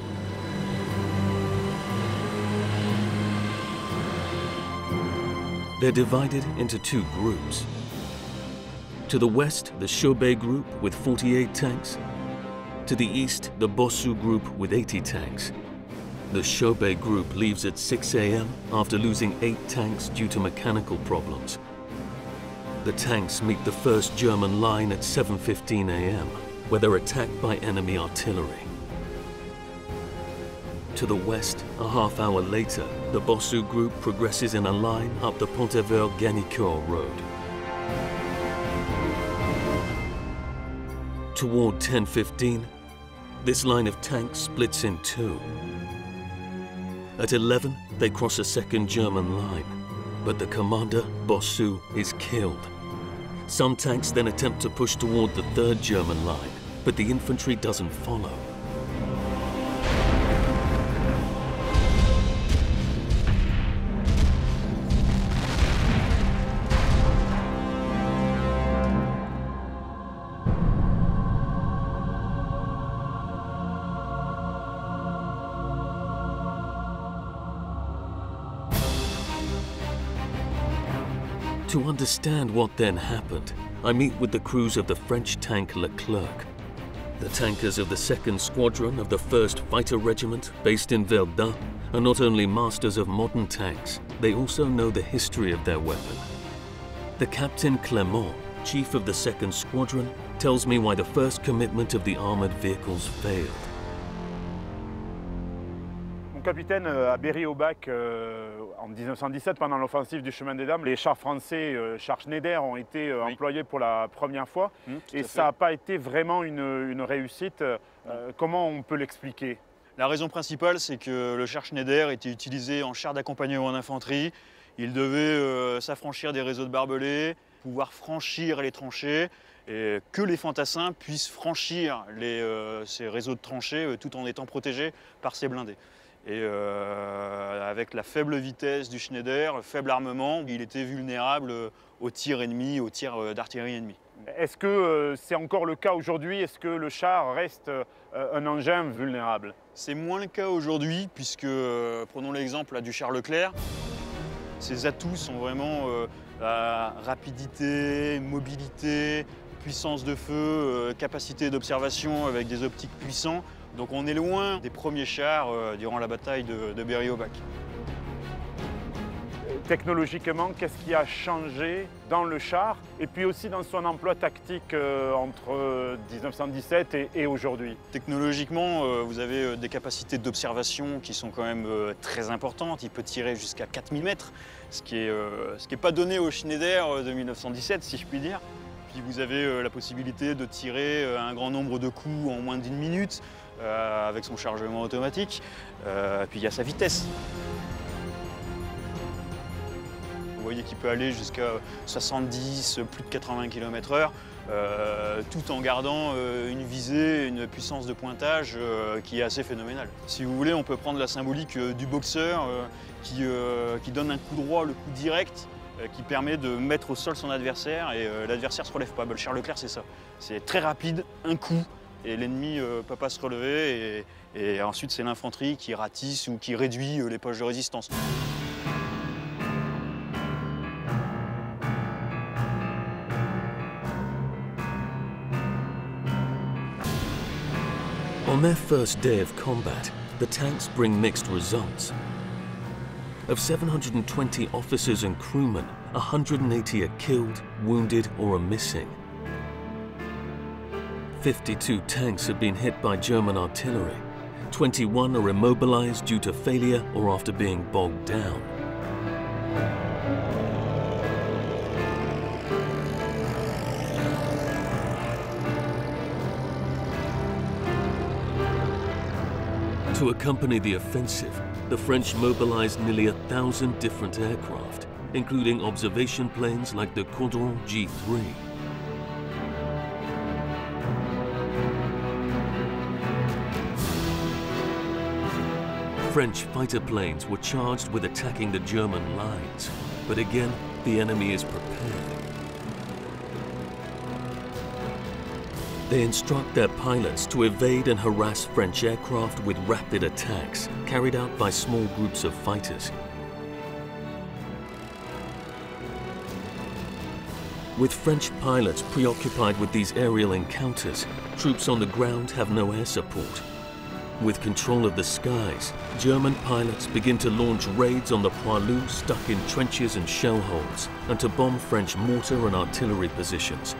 They're divided into 2 groups. To the west, the Chauvet group with 48 tanks. To the east, the Bossu group with 80 tanks. The Chauvet group leaves at 6 a.m. after losing 8 tanks due to mechanical problems. The tanks meet the first German line at 7:15 a.m., where they're attacked by enemy artillery. To the west, a half-hour later, the Bossu group progresses in a line up the Pontevedra-Ganicourt road. Toward 10:15, this line of tanks splits in 2. At 11, they cross a second German line, but the commander, Bossu, is killed. Some tanks then attempt to push toward the third German line, but the infantry doesn't follow. To understand what then happened, I meet with the crews of the French tank Leclerc. The tankers of the 2nd Squadron of the 1st Fighter Regiment, based in Verdun, are not only masters of modern tanks, they also know the history of their weapon. The Captain Clément, chief of the 2nd Squadron, tells me why the first commitment of the armored vehicles failed. Mon capitaine, à Berry-au-Bac, en 1917, pendant l'offensive du Chemin des Dames, les chars français, chars Schneider, ont été employés pour la première fois. Et ça n'a pas été vraiment une réussite. Comment on peut l'expliquer? La raison principale, c'est que le char Schneider était utilisé en char d'accompagnement en infanterie. Il devait s'affranchir des réseaux de barbelés, pouvoir franchir les tranchées, et que les fantassins puissent franchir ces réseaux de tranchées tout en étant protégés par ces blindés. Et avec la faible vitesse du Schneider, le faible armement, il était vulnérable aux tirs ennemis, aux tirs d'artillerie ennemie. Est-ce que c'est encore le cas aujourd'hui? Est-ce que le char reste un engin vulnérable? C'est moins le cas aujourd'hui, puisque, prenons l'exemple du char Leclerc, ses atouts sont vraiment la rapidité, mobilité, puissance de feu, capacité d'observation avec des optiques puissants. Donc on est loin des premiers chars durant la bataille de Berry-au-Bac. technologiquement, qu'est-ce qui a changé dans le char et puis aussi dans son emploi tactique entre 1917 et aujourd'hui? Technologiquement, vous avez des capacités d'observation qui sont quand même très importantes. Il peut tirer jusqu'à 4000 mètres, ce qui est pas donné au Schneider de 1917, si je puis dire. Puis vous avez la possibilité de tirer un grand nombre de coups en moins d'1 minute avec son chargement automatique. Puis il y a sa vitesse. Vous voyez qu'il peut aller jusqu'à 70, plus de 80 km/h, tout en gardant une visée, une puissance de pointage qui est assez phénoménale. Si vous voulez, on peut prendre la symbolique du boxeur qui donne un coup droit, le coup direct, qui permet de mettre au sol son adversaire et l'adversaire ne se relève pas. Le char Leclerc, c'est ça. C'est très rapide, un coup, et l'ennemi ne peut pas se relever. Et ensuite, c'est l'infanterie qui ratisse ou qui réduit les poches de résistance. On their first day of combat, the tanks bring mixed results. Of 720 officers and crewmen, 180 are killed, wounded, or are missing. 52 tanks have been hit by German artillery. 21 are immobilized due to failure or after being bogged down. To accompany the offensive, the French mobilized nearly 1,000 different aircraft, including observation planes like the Caudron G3. French fighter planes were charged with attacking the German lines, but again, the enemy is prepared. They instruct their pilots to evade and harass French aircraft with rapid attacks, carried out by small groups of fighters. With French pilots preoccupied with these aerial encounters, troops on the ground have no air support. With control of the skies, German pilots begin to launch raids on the poilus stuck in trenches and shell holes, and to bomb French mortar and artillery positions.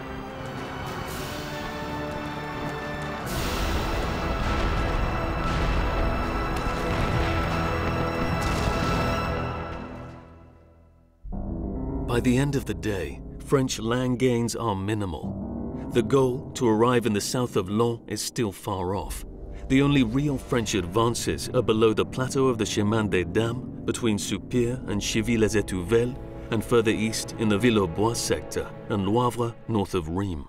By the end of the day, French land gains are minimal. The goal, to arrive in the south of Laon, is still far off. The only real French advances are below the plateau of the Chemin des Dames, between Soupir and Chivy-les-Étouvelles, and further east in the Villebois sector and Loivre north of Rheims.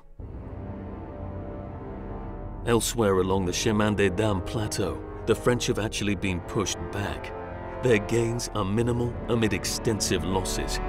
Elsewhere along the Chemin des Dames plateau, the French have actually been pushed back. Their gains are minimal amid extensive losses.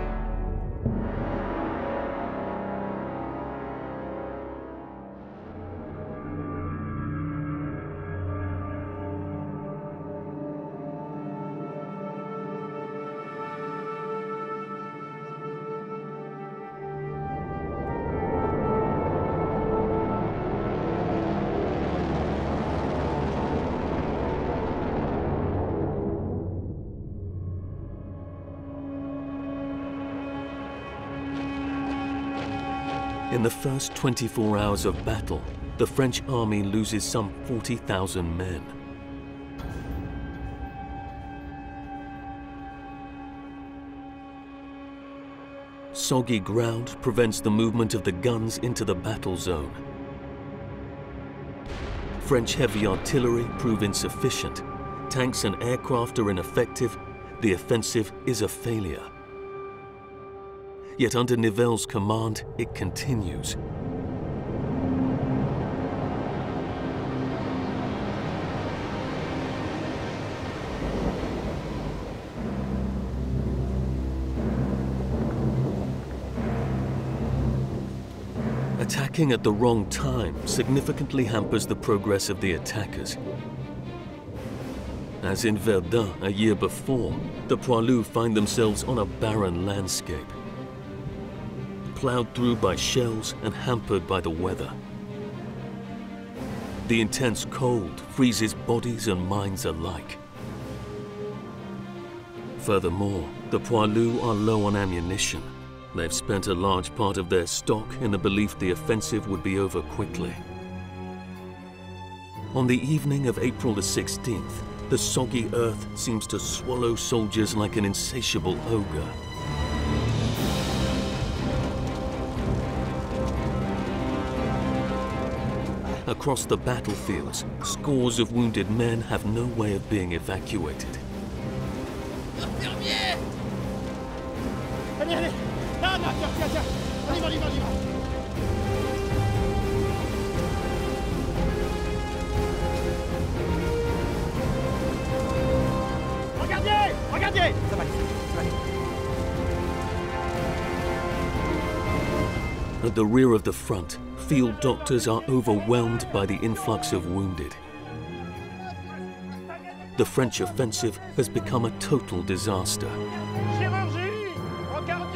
In the first 24 hours of battle, the French army loses some 40,000 men. Soggy ground prevents the movement of the guns into the battle zone. French heavy artillery prove insufficient. Tanks and aircraft are ineffective. The offensive is a failure. Yet under Nivelle's command, it continues. Attacking at the wrong time significantly hampers the progress of the attackers. As in Verdun a year before, the poilus find themselves on a barren landscape, plowed through by shells and hampered by the weather. The intense cold freezes bodies and minds alike. Furthermore, The poilus are low on ammunition. They've spent a large part of their stock in the belief the offensive would be over quickly. On the evening of April the 16th, the soggy earth seems to swallow soldiers like an insatiable ogre. Across the battlefields, scores of wounded men have no way of being evacuated. Allez, allez! Là, là, tiens, tiens! On y va, on y va, on y va! Regardez! Regardez! Ça va aller, ça va aller. At the rear of the front, field doctors are overwhelmed by the influx of wounded. The French offensive has become a total disaster. Chirurgie! Regardier!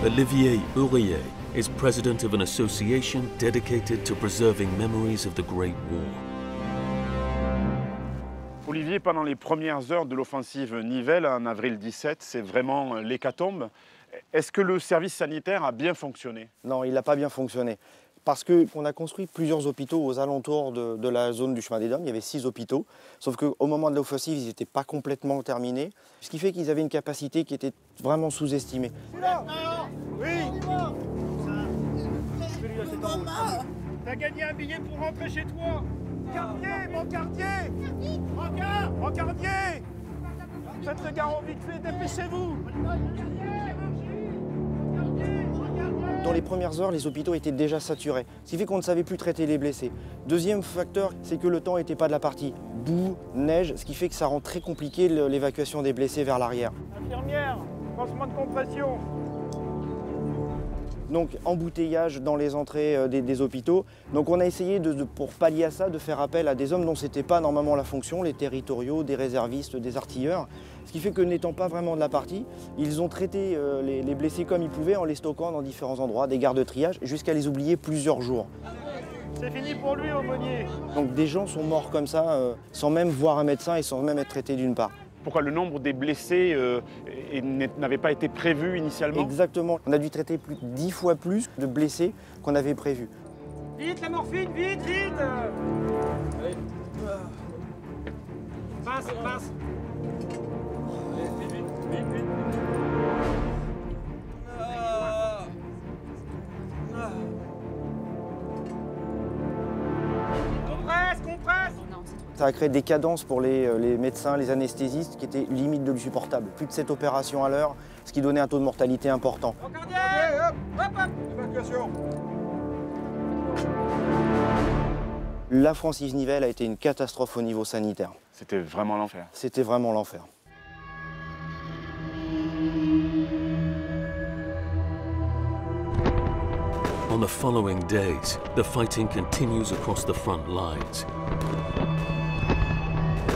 Olivier Ourier is president of an association dedicated to preserving memories of the Great War. Olivier, pendant les premières heures de l'offensive Nivelle, en avril 17, c'est vraiment l'hécatombe. Est-ce que le service sanitaire a bien fonctionné? Non, il n'a pas bien fonctionné. Parce qu'on a construit plusieurs hôpitaux aux alentours de la zone du chemin des Dames. Il y avait 6 hôpitaux. Sauf qu'au moment de l'offensive, ils n'étaient pas complètement terminés. Ce qui fait qu'ils avaient une capacité qui était vraiment sous-estimée. Oui! T'as gagné un billet pour rentrer chez toi! Cardier, mon cardier! Rencard! Rencardier! Faites le garrot vite fait, dépêchez-vous! Dans les premières heures, les hôpitaux étaient déjà saturés, ce qui fait qu'on ne savait plus traiter les blessés. Deuxième facteur, c'est que le temps n'était pas de la partie. Boue, neige, ce qui fait que ça rend très compliqué l'évacuation des blessés vers l'arrière. Infirmière, pansement de compression. Donc embouteillage dans les entrées des hôpitaux. Donc on a essayé, pour pallier à ça, de faire appel à des hommes dont ce n'était pas normalement la fonction, les territoriaux, des réservistes, des artilleurs. Ce qui fait que n'étant pas vraiment de la partie, ils ont traité les blessés comme ils pouvaient en les stockant dans différents endroits, des gares de triage, jusqu'à les oublier plusieurs jours. C'est fini pour lui, aumônier. Donc des gens sont morts comme ça, sans même voir un médecin et sans même être traités d'une part. Pourquoi le nombre des blessés n'avait pas été prévu initialement? Exactement. On a dû traiter 10 fois plus de blessés qu'on avait prévu. Vite la morphine, vite, vite! Allez. Passe, passe. Allez, vite, vite, vite, vite. Compresse, compresse! Ça a créé des cadences pour les médecins, les anesthésistes qui étaient limite de l'insupportable. Plus de 7 opérations à l'heure, ce qui donnait un taux de mortalité important. Regardez, hop, hop, hop. Évacuation. L'offensive Nivelle a été une catastrophe au niveau sanitaire. C'était vraiment l'enfer. C'était vraiment l'enfer. On the following days, the fighting continues across the front lines.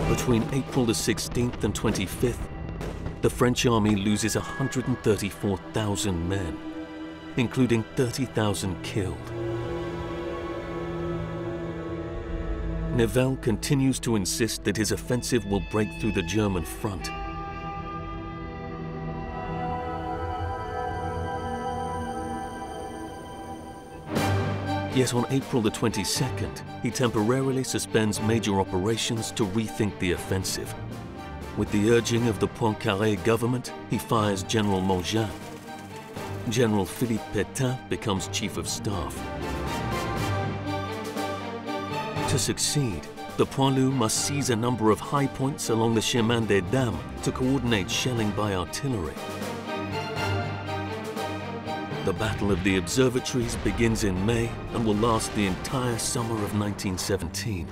Between April the 16th and 25th, the French army loses 134,000 men, including 30,000 killed. Nivelle continues to insist that his offensive will break through the German front. Yet on April the 22nd, he temporarily suspends major operations to rethink the offensive. With the urging of the Poincaré government, he fires General Mangin. General Philippe Pétain becomes chief of staff. To succeed, the poilus must seize a number of high points along the Chemin des Dames to coordinate shelling by artillery. The Battle of the Observatories begins in May and will last the entire summer of 1917.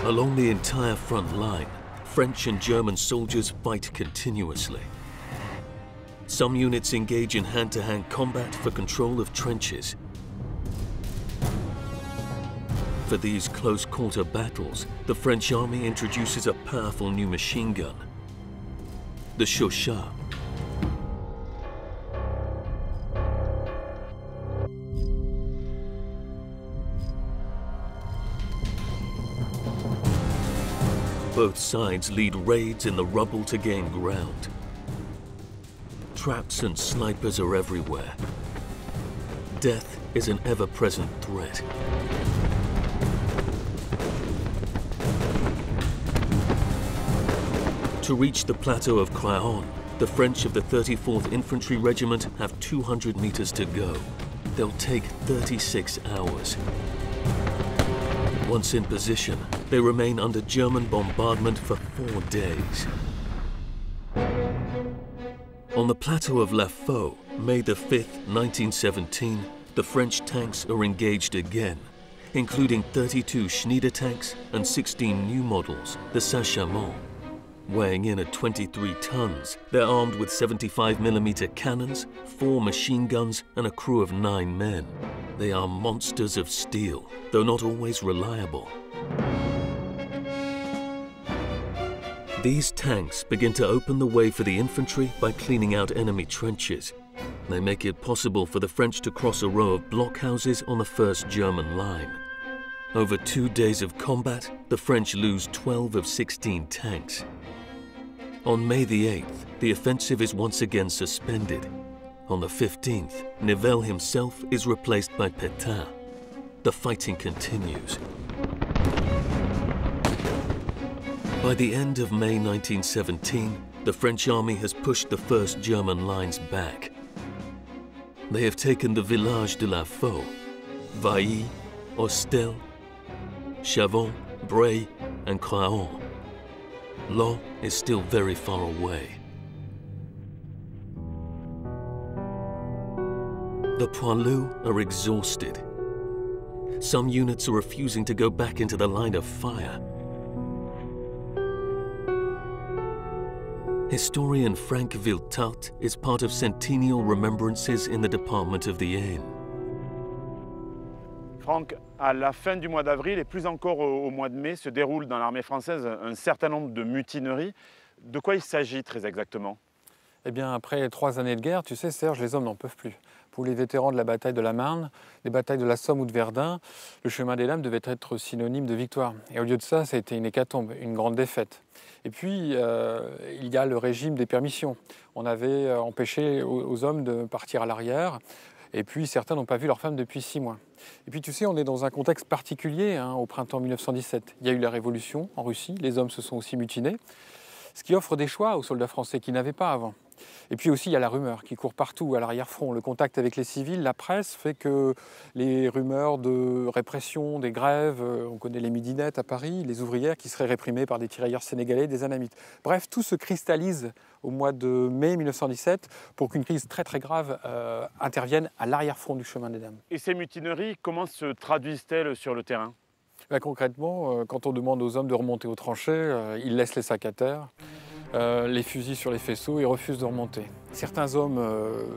Along the entire front line, French and German soldiers fight continuously. Some units engage in hand-to-hand combat for control of trenches. For these close-quarter battles, the French army introduces a powerful new machine gun, the Chauchat. Both sides lead raids in the rubble to gain ground. Traps and snipers are everywhere. Death is an ever-present threat. To reach the plateau of Craon, the French of the 34th Infantry Regiment have 200 meters to go. They'll take 36 hours. Once in position, they remain under German bombardment for 4 days. On the plateau of La Faux, May the 5th, 1917, the French tanks are engaged again, including 32 Schneider tanks and 16 new models, the Saint-Chamond. Weighing in at 23 tons, they're armed with 75mm cannons, 4 machine guns, and a crew of 9 men. They are monsters of steel, though not always reliable. These tanks begin to open the way for the infantry by cleaning out enemy trenches. They make it possible for the French to cross a row of blockhouses on the first German line. Over 2 days of combat, the French lose 12 of 16 tanks. On May the 8th, the offensive is once again suspended. On the 15th, Nivelle himself is replaced by Pétain. The fighting continues. By the end of May 1917, the French army has pushed the first German lines back. They have taken the village de la Faux, Vailly, Ostel, Chavon, Bray, and Craon. Laon is still very far away. The poilus are exhausted. Some units are refusing to go back into the line of fire. Historian Frank Viltart is part of Centennial Remembrances in the department of the Aisne. Franck, à la fin du mois d'avril et plus encore au mois de mai, se déroule dans l'armée française un certain nombre de mutineries. De quoi il s'agit très exactement? Eh bien, après 3 années de guerre, tu sais, Serge, les hommes n'en peuvent plus. Pour les vétérans de la bataille de la Marne, des batailles de la Somme ou de Verdun, le chemin des dames devait être synonyme de victoire. Et au lieu de ça, ça a été une hécatombe, une grande défaite. Et puis, il y a le régime des permissions. On avait empêché aux hommes de partir à l'arrière. Et puis, certains n'ont pas vu leur femme depuis 6 mois. Et puis, tu sais, on est dans un contexte particulier, hein, au printemps 1917. Il y a eu la révolution en Russie, les hommes se sont aussi mutinés, ce qui offre des choix aux soldats français qu'ils n'avaient pas avant. Et puis aussi, il y a la rumeur qui court partout à l'arrière-front. Le contact avec les civils, la presse, fait que les rumeurs de répression, des grèves, on connaît les midinettes à Paris, les ouvrières qui seraient réprimées par des tirailleurs sénégalais, des anamites. Bref, tout se cristallise au mois de mai 1917 pour qu'une crise très très grave intervienne à l'arrière-front du chemin des dames. Et ces mutineries, comment se traduisent-elles sur le terrain? Ben, concrètement, quand on demande aux hommes de remonter aux tranchées, ils laissent les sacs à terre. Les fusils sur les faisceaux et refusent de remonter. Certains hommes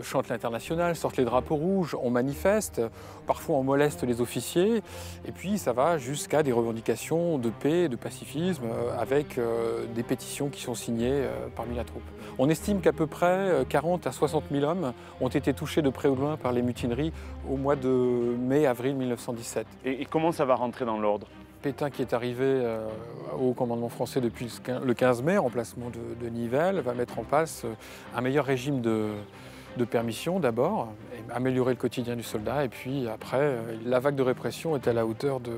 chantent l'Internationale, sortent les drapeaux rouges, on manifeste, parfois on moleste les officiers, et puis ça va jusqu'à des revendications de paix, de pacifisme, avec des pétitions qui sont signées parmi la troupe. On estime qu'à peu près 40 à 60 000 hommes ont été touchés de près ou de loin par les mutineries au mois de mai-avril 1917. Et comment ça va rentrer dans l'ordre? Pétain, qui est arrivé au commandement français depuis le 15 mai, en remplacement de Nivelle, va mettre en place un meilleur régime de permission d'abord, améliorer le quotidien du soldat, et puis après, la vague de répression est à la hauteur de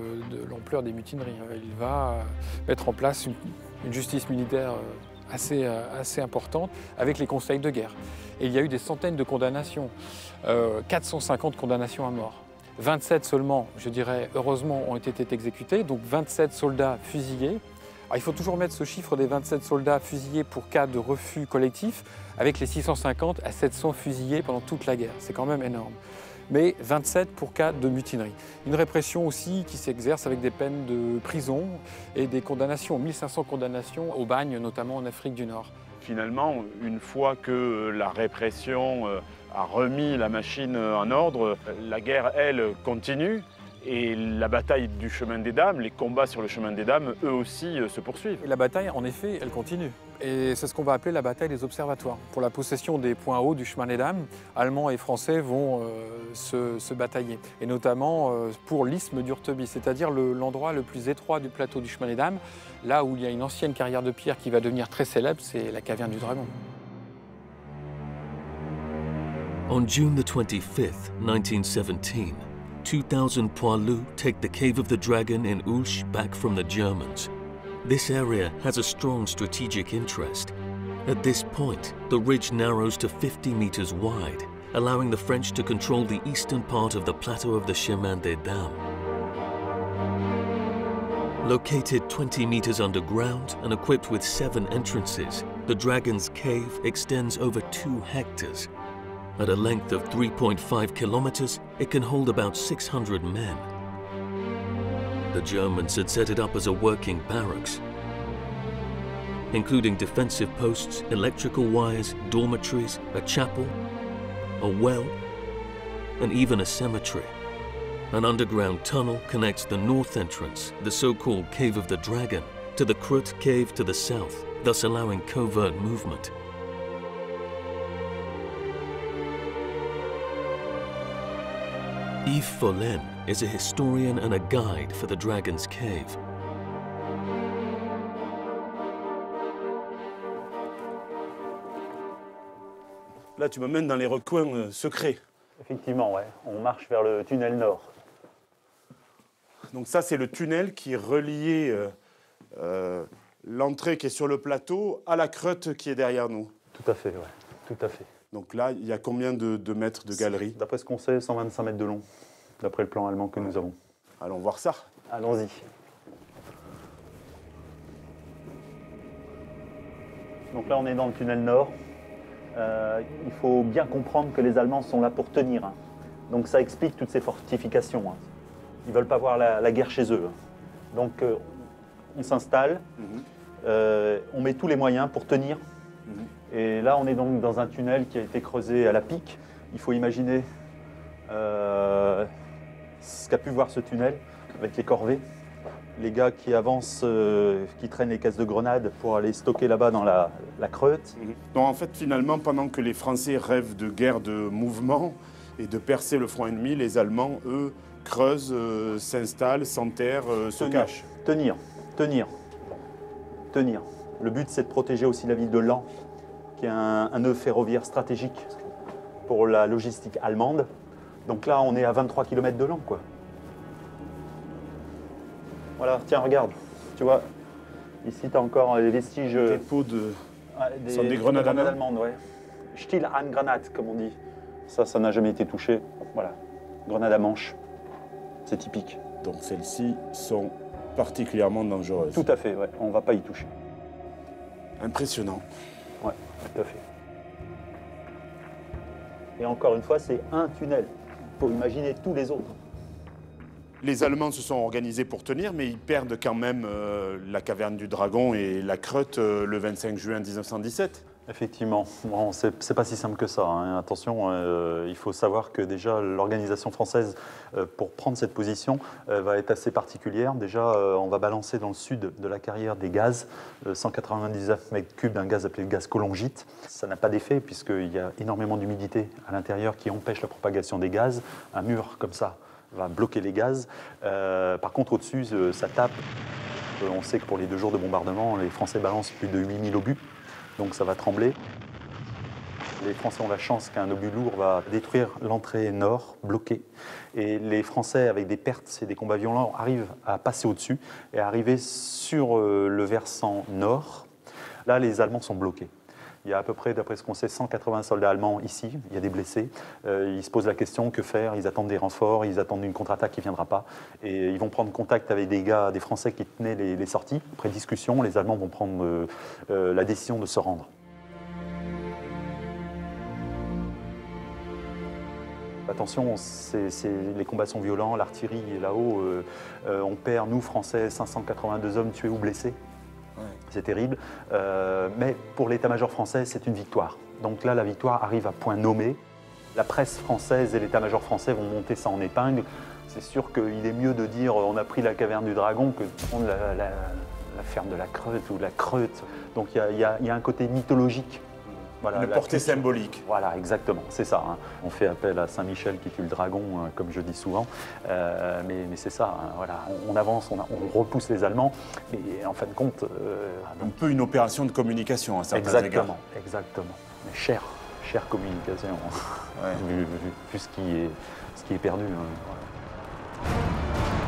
l'ampleur des mutineries. Il va mettre en place une justice militaire assez importante avec les conseils de guerre. Et il y a eu des centaines de condamnations, 450 condamnations à mort. 27 seulement, je dirais, heureusement, ont été exécutés, donc 27 soldats fusillés. Alors, il faut toujours mettre ce chiffre des 27 soldats fusillés pour cas de refus collectif, avec les 650 à 700 fusillés pendant toute la guerre. C'est quand même énorme. Mais 27 pour cas de mutinerie. Une répression aussi qui s'exerce avec des peines de prison et des condamnations, 1500 condamnations au bagne, notamment en Afrique du Nord. finalement, une fois que la répression a remis la machine en ordre, la guerre, elle, continue. Et la bataille du chemin des dames, les combats sur le chemin des dames, eux aussi se poursuivent. Et la bataille, en effet, elle continue. Et c'est ce qu'on va appeler la bataille des observatoires. Pour la possession des points hauts du chemin des dames, Allemands et Français vont se batailler. Et notamment pour l'isthme d'Urteby, c'est-à-dire l'endroit le plus étroit du plateau du chemin des dames, là où il y a une ancienne carrière de pierre qui va devenir très célèbre, c'est la caverne du Dragon. On June the 25th, 1917, 2,000 poilus take the Cave of the Dragon in Ulch back from the Germans. This area has a strong strategic interest. At this point, the ridge narrows to 50 meters wide, allowing the French to control the eastern part of the plateau of the Chemin des Dames. Located 20 meters underground and equipped with 7 entrances, the Dragon's Cave extends over 2 hectares. At a length of 3.5 kilometers, it can hold about 600 men. The Germans had set it up as a working barracks, including defensive posts, electrical wires, dormitories, a chapel, a well, and even a cemetery. An underground tunnel connects the north entrance, the so-called Cave of the Dragon, to the Krut Cave to the south, thus allowing covert movement. Yves Follen is a historian and a guide for the Dragon's Cave. Là, tu m'emmènes dans les recoins secrets. Effectivement, ouais. On marche vers le tunnel nord. Donc ça, c'est le tunnel qui reliait l'entrée qui est sur le plateau à la creute qui est derrière nous. Tout à fait, ouais. Tout à fait. Donc là, il y a combien de mètres de galerie? D'après ce qu'on sait, 125 mètres de long, d'après le plan allemand que nous avons. Allons voir ça. Allons-y. Donc là, on est dans le tunnel nord. Il faut bien comprendre que les Allemands sont là pour tenir. Hein. Donc ça explique toutes ces fortifications. Hein. Ils ne veulent pas voir la guerre chez eux. Hein. Donc on s'installe, on met tous les moyens pour tenir. Et là, on est donc dans un tunnel qui a été creusé à la pique. Il faut imaginer ce qu'a pu voir ce tunnel avec les corvées. Les gars qui avancent, qui traînent les caisses de grenades pour aller stocker là-bas dans la creute. Donc en fait, finalement, pendant que les Français rêvent de guerre de mouvement et de percer le front ennemi, les Allemands, eux, creusent, s'installent, s'enterrent, se cachent. Tenir. Le but, c'est de protéger aussi la ville de Laon, qui est un nœud ferroviaire stratégique pour la logistique allemande. Donc là, on est à 23 km de Laon, quoi. Voilà, tiens, regarde. Tu vois, ici, tu as encore les vestiges... Des pots de... sont des grenades allemandes, ouais. Still an Granat, comme on dit. Ça n'a jamais été touché. Voilà, grenade à manche. C'est typique. Donc celles-ci sont particulièrement dangereuses. Tout à fait, ouais. On ne va pas y toucher. Impressionnant. Ouais, tout à fait. Et encore une fois, c'est un tunnel. Il faut imaginer tous les autres. Les Allemands se sont organisés pour tenir, mais ils perdent quand même la caverne du Dragon et la creute le 25 juin 1917. Effectivement, bon, c'est pas si simple que ça. Hein. Attention, il faut savoir que déjà l'organisation française, pour prendre cette position, va être assez particulière. Déjà, on va balancer dans le sud de la carrière des gaz, 199 mètres cubes d'un gaz appelé le gaz colongite. Ça n'a pas d'effet puisqu'il y a énormément d'humidité à l'intérieur qui empêche la propagation des gaz. Un mur comme ça va bloquer les gaz. Par contre, au-dessus, ça tape. On sait que pour les 2 jours de bombardement, les Français balancent plus de 8000 obus. Donc ça va trembler. Les Français ont la chance qu'un obus lourd va détruire l'entrée nord, bloquée. Et les Français, avec des pertes et des combats violents, arrivent à passer au-dessus et à arriver sur le versant nord. Là, les Allemands sont bloqués. Il y a à peu près, d'après ce qu'on sait, 180 soldats allemands ici. Il y a des blessés. Ils se posent la question, que faire? Ils attendent des renforts, ils attendent une contre-attaque qui ne viendra pas. Et ils vont prendre contact avec des gars, des Français qui tenaient les sorties. Après discussion, les Allemands vont prendre la décision de se rendre. Attention, les combats sont violents, l'artillerie est là-haut. On perd, nous, Français, 582 hommes tués ou blessés. C'est terrible. Mais pour l'état-major français, c'est une victoire. Donc là, la victoire arrive à point nommé. La presse française et l'état-major français vont monter ça en épingle. C'est sûr qu'il est mieux de dire on a pris la caverne du dragon que de prendre la ferme de la Creute ou la Creute. Donc il y a un côté mythologique. Voilà, une portée symbolique. Voilà, exactement, c'est ça. Hein. On fait appel à Saint-Michel qui tue le dragon, comme je dis souvent. Mais c'est ça, hein, voilà. On avance, on repousse les Allemands. Mais en fin de compte... un peu une opération de communication à certains égards. Exactement. Mais chère communication, vu ce qui est perdu. Hein.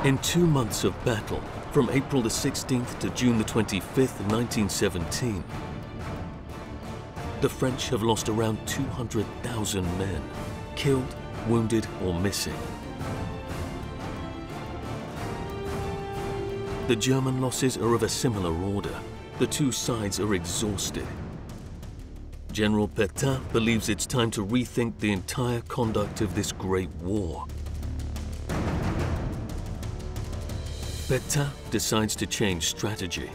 In 2 months of battle, from April the 16th to June the 25th, 1917, the French have lost around 200,000 men, killed, wounded or missing. The German losses are of a similar order. The two sides are exhausted. General Pétain believes it's time to rethink the entire conduct of this great war. Pétain decides to change strategy.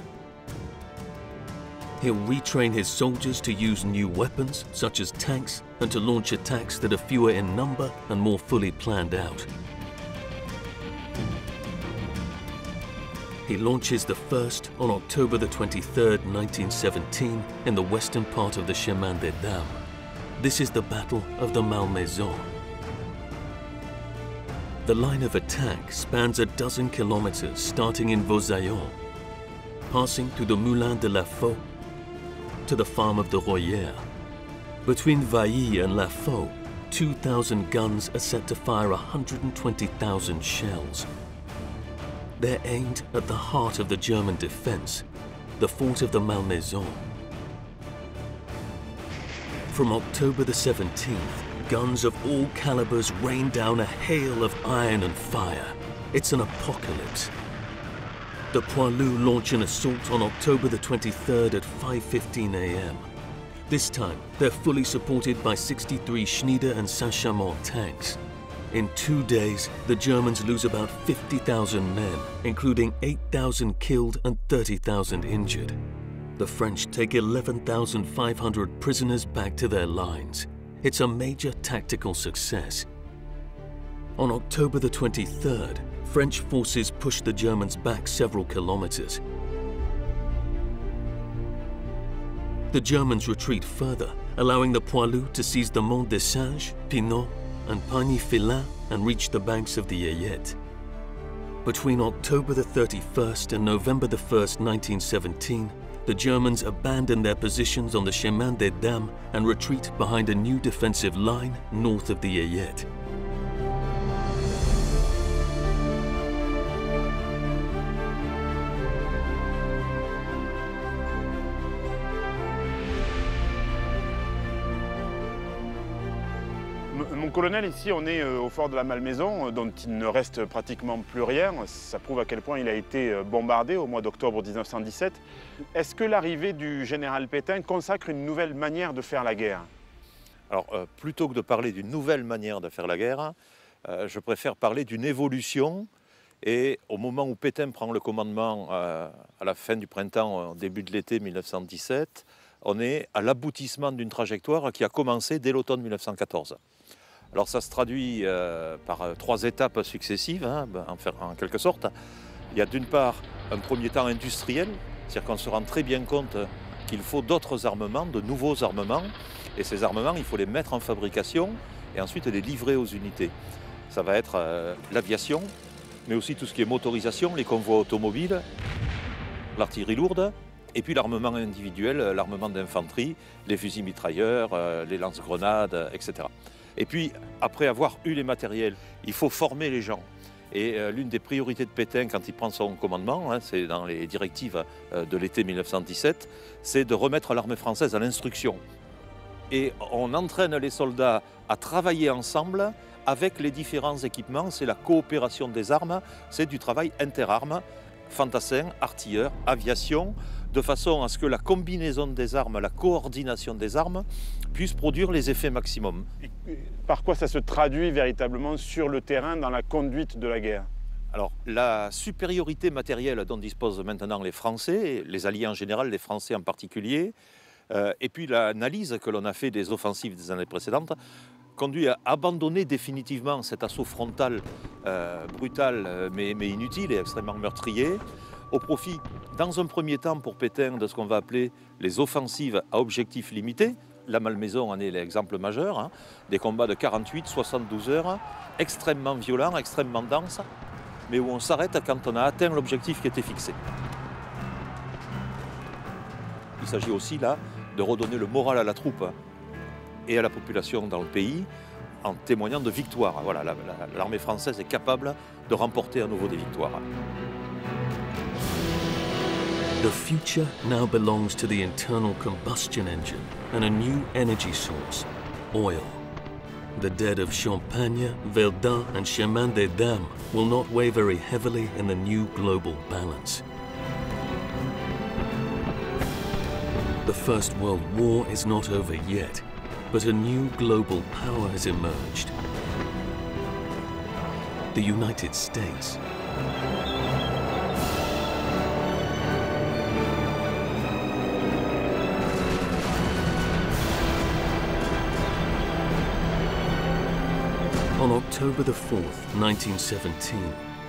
He'll retrain his soldiers to use new weapons, such as tanks, and to launch attacks that are fewer in number and more fully planned out. He launches the first on October the 23rd, 1917, in the western part of the Chemin des Dames. This is the Battle of the Malmaison. The line of attack spans a dozen kilometers, starting in Vauzaillon, passing through the Moulin de la Faux, to the farm of the Royère. Between Vailly and La Faux, 2,000 guns are set to fire 120,000 shells. They're aimed at the heart of the German defense, the fort of the Malmaison. From October the 17th, guns of all calibers rain down a hail of iron and fire. It's an apocalypse. The Poilus launch an assault on October the 23rd at 5:15 a.m. This time, they're fully supported by 63 Schneider and Saint-Chamond tanks. In 2 days, the Germans lose about 50,000 men, including 8,000 killed and 30,000 injured. The French take 11,500 prisoners back to their lines. It's a major tactical success. On October the 23rd, French forces push the Germans back several kilometers. The Germans retreat further, allowing the Poilus to seize the Mont des Singes, Pinot, and Painlevé and reach the banks of the Ayette. Between October the 31st and November the 1st, 1917, the Germans abandon their positions on the Chemin des Dames and retreat behind a new defensive line north of the Ayette. Mon colonel, ici, on est au fort de la Malmaison, dont il ne reste pratiquement plus rien. Ça prouve à quel point il a été bombardé au mois d'octobre 1917. Est-ce que l'arrivée du général Pétain consacre une nouvelle manière de faire la guerre? Alors, plutôt que de parler d'une nouvelle manière de faire la guerre, je préfère parler d'une évolution. Et au moment où Pétain prend le commandement à la fin du printemps, au début de l'été 1917, on est à l'aboutissement d'une trajectoire qui a commencé dès l'automne 1914. Alors ça se traduit par 3 étapes successives, hein, en quelque sorte. Il y a d'une part un premier temps industriel, c'est-à-dire qu'on se rend très bien compte qu'il faut d'autres armements, de nouveaux armements, et ces armements, il faut les mettre en fabrication et ensuite les livrer aux unités. Ça va être l'aviation, mais aussi tout ce qui est motorisation, les convois automobiles, l'artillerie lourde, et puis l'armement individuel, l'armement d'infanterie, les fusils mitrailleurs, les lance-grenades, etc. Et puis, après avoir eu les matériels, il faut former les gens. Et l'une des priorités de Pétain, quand il prend son commandement, hein, c'est dans les directives de l'été 1917, c'est de remettre l'armée française à l'instruction. Et on entraîne les soldats à travailler ensemble avec les différents équipements. C'est la coopération des armes, c'est du travail interarmes, fantassins, artilleurs, aviation, de façon à ce que la combinaison des armes, la coordination des armes, puisse produire les effets maximum. Par quoi ça se traduit véritablement sur le terrain dans la conduite de la guerre? Alors, la supériorité matérielle dont disposent maintenant les Français, les Alliés en général, les Français en particulier, et puis l'analyse que l'on a fait des offensives des années précédentes, conduit à abandonner définitivement cet assaut frontal brutal mais inutile et extrêmement meurtrier, au profit, dans un premier temps pour Pétain, de ce qu'on va appeler les offensives à objectif limité. La Malmaison en est l'exemple majeur, hein, des combats de 48-72 heures, extrêmement violents, extrêmement denses, mais où on s'arrête quand on a atteint l'objectif qui était fixé. Il s'agit aussi là de redonner le moral à la troupe et à la population dans le pays en témoignant de victoires. Voilà, l'armée française est capable de remporter à nouveau des victoires. The future now belongs to the internal combustion engine and a new energy source, oil. The dead of Champagne, Verdun and Chemin des Dames will not weigh very heavily in the new global balance. The First World War is not over yet, but a new global power has emerged. The United States. On October the 4th, 1917,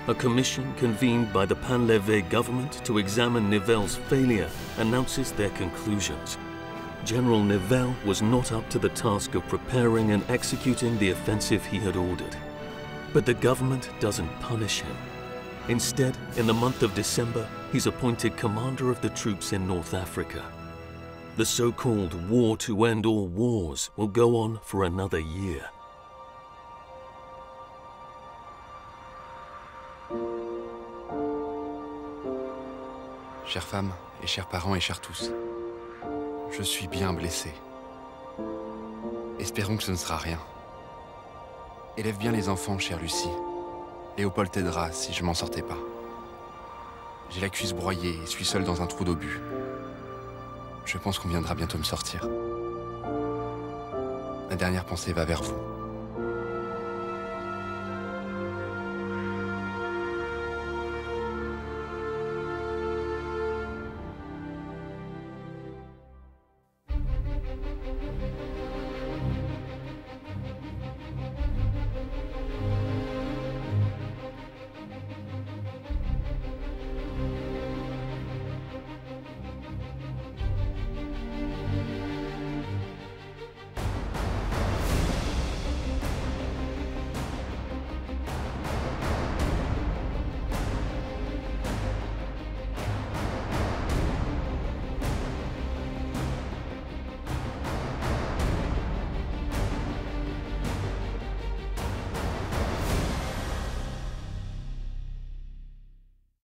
a commission convened by the Painlevé government to examine Nivelle's failure announces their conclusions. General Nivelle was not up to the task of preparing and executing the offensive he had ordered. But the government doesn't punish him. Instead, in the month of December, he's appointed commander of the troops in North Africa. The so-called war to end all wars will go on for another year. Chères femmes et chers parents et chers tous, je suis bien blessé. Espérons que ce ne sera rien. Élève bien les enfants, chère Lucie. Léopold t'aidera si je m'en sortais pas. J'ai la cuisse broyée et suis seul dans un trou d'obus. Je pense qu'on viendra bientôt me sortir. Ma dernière pensée va vers vous.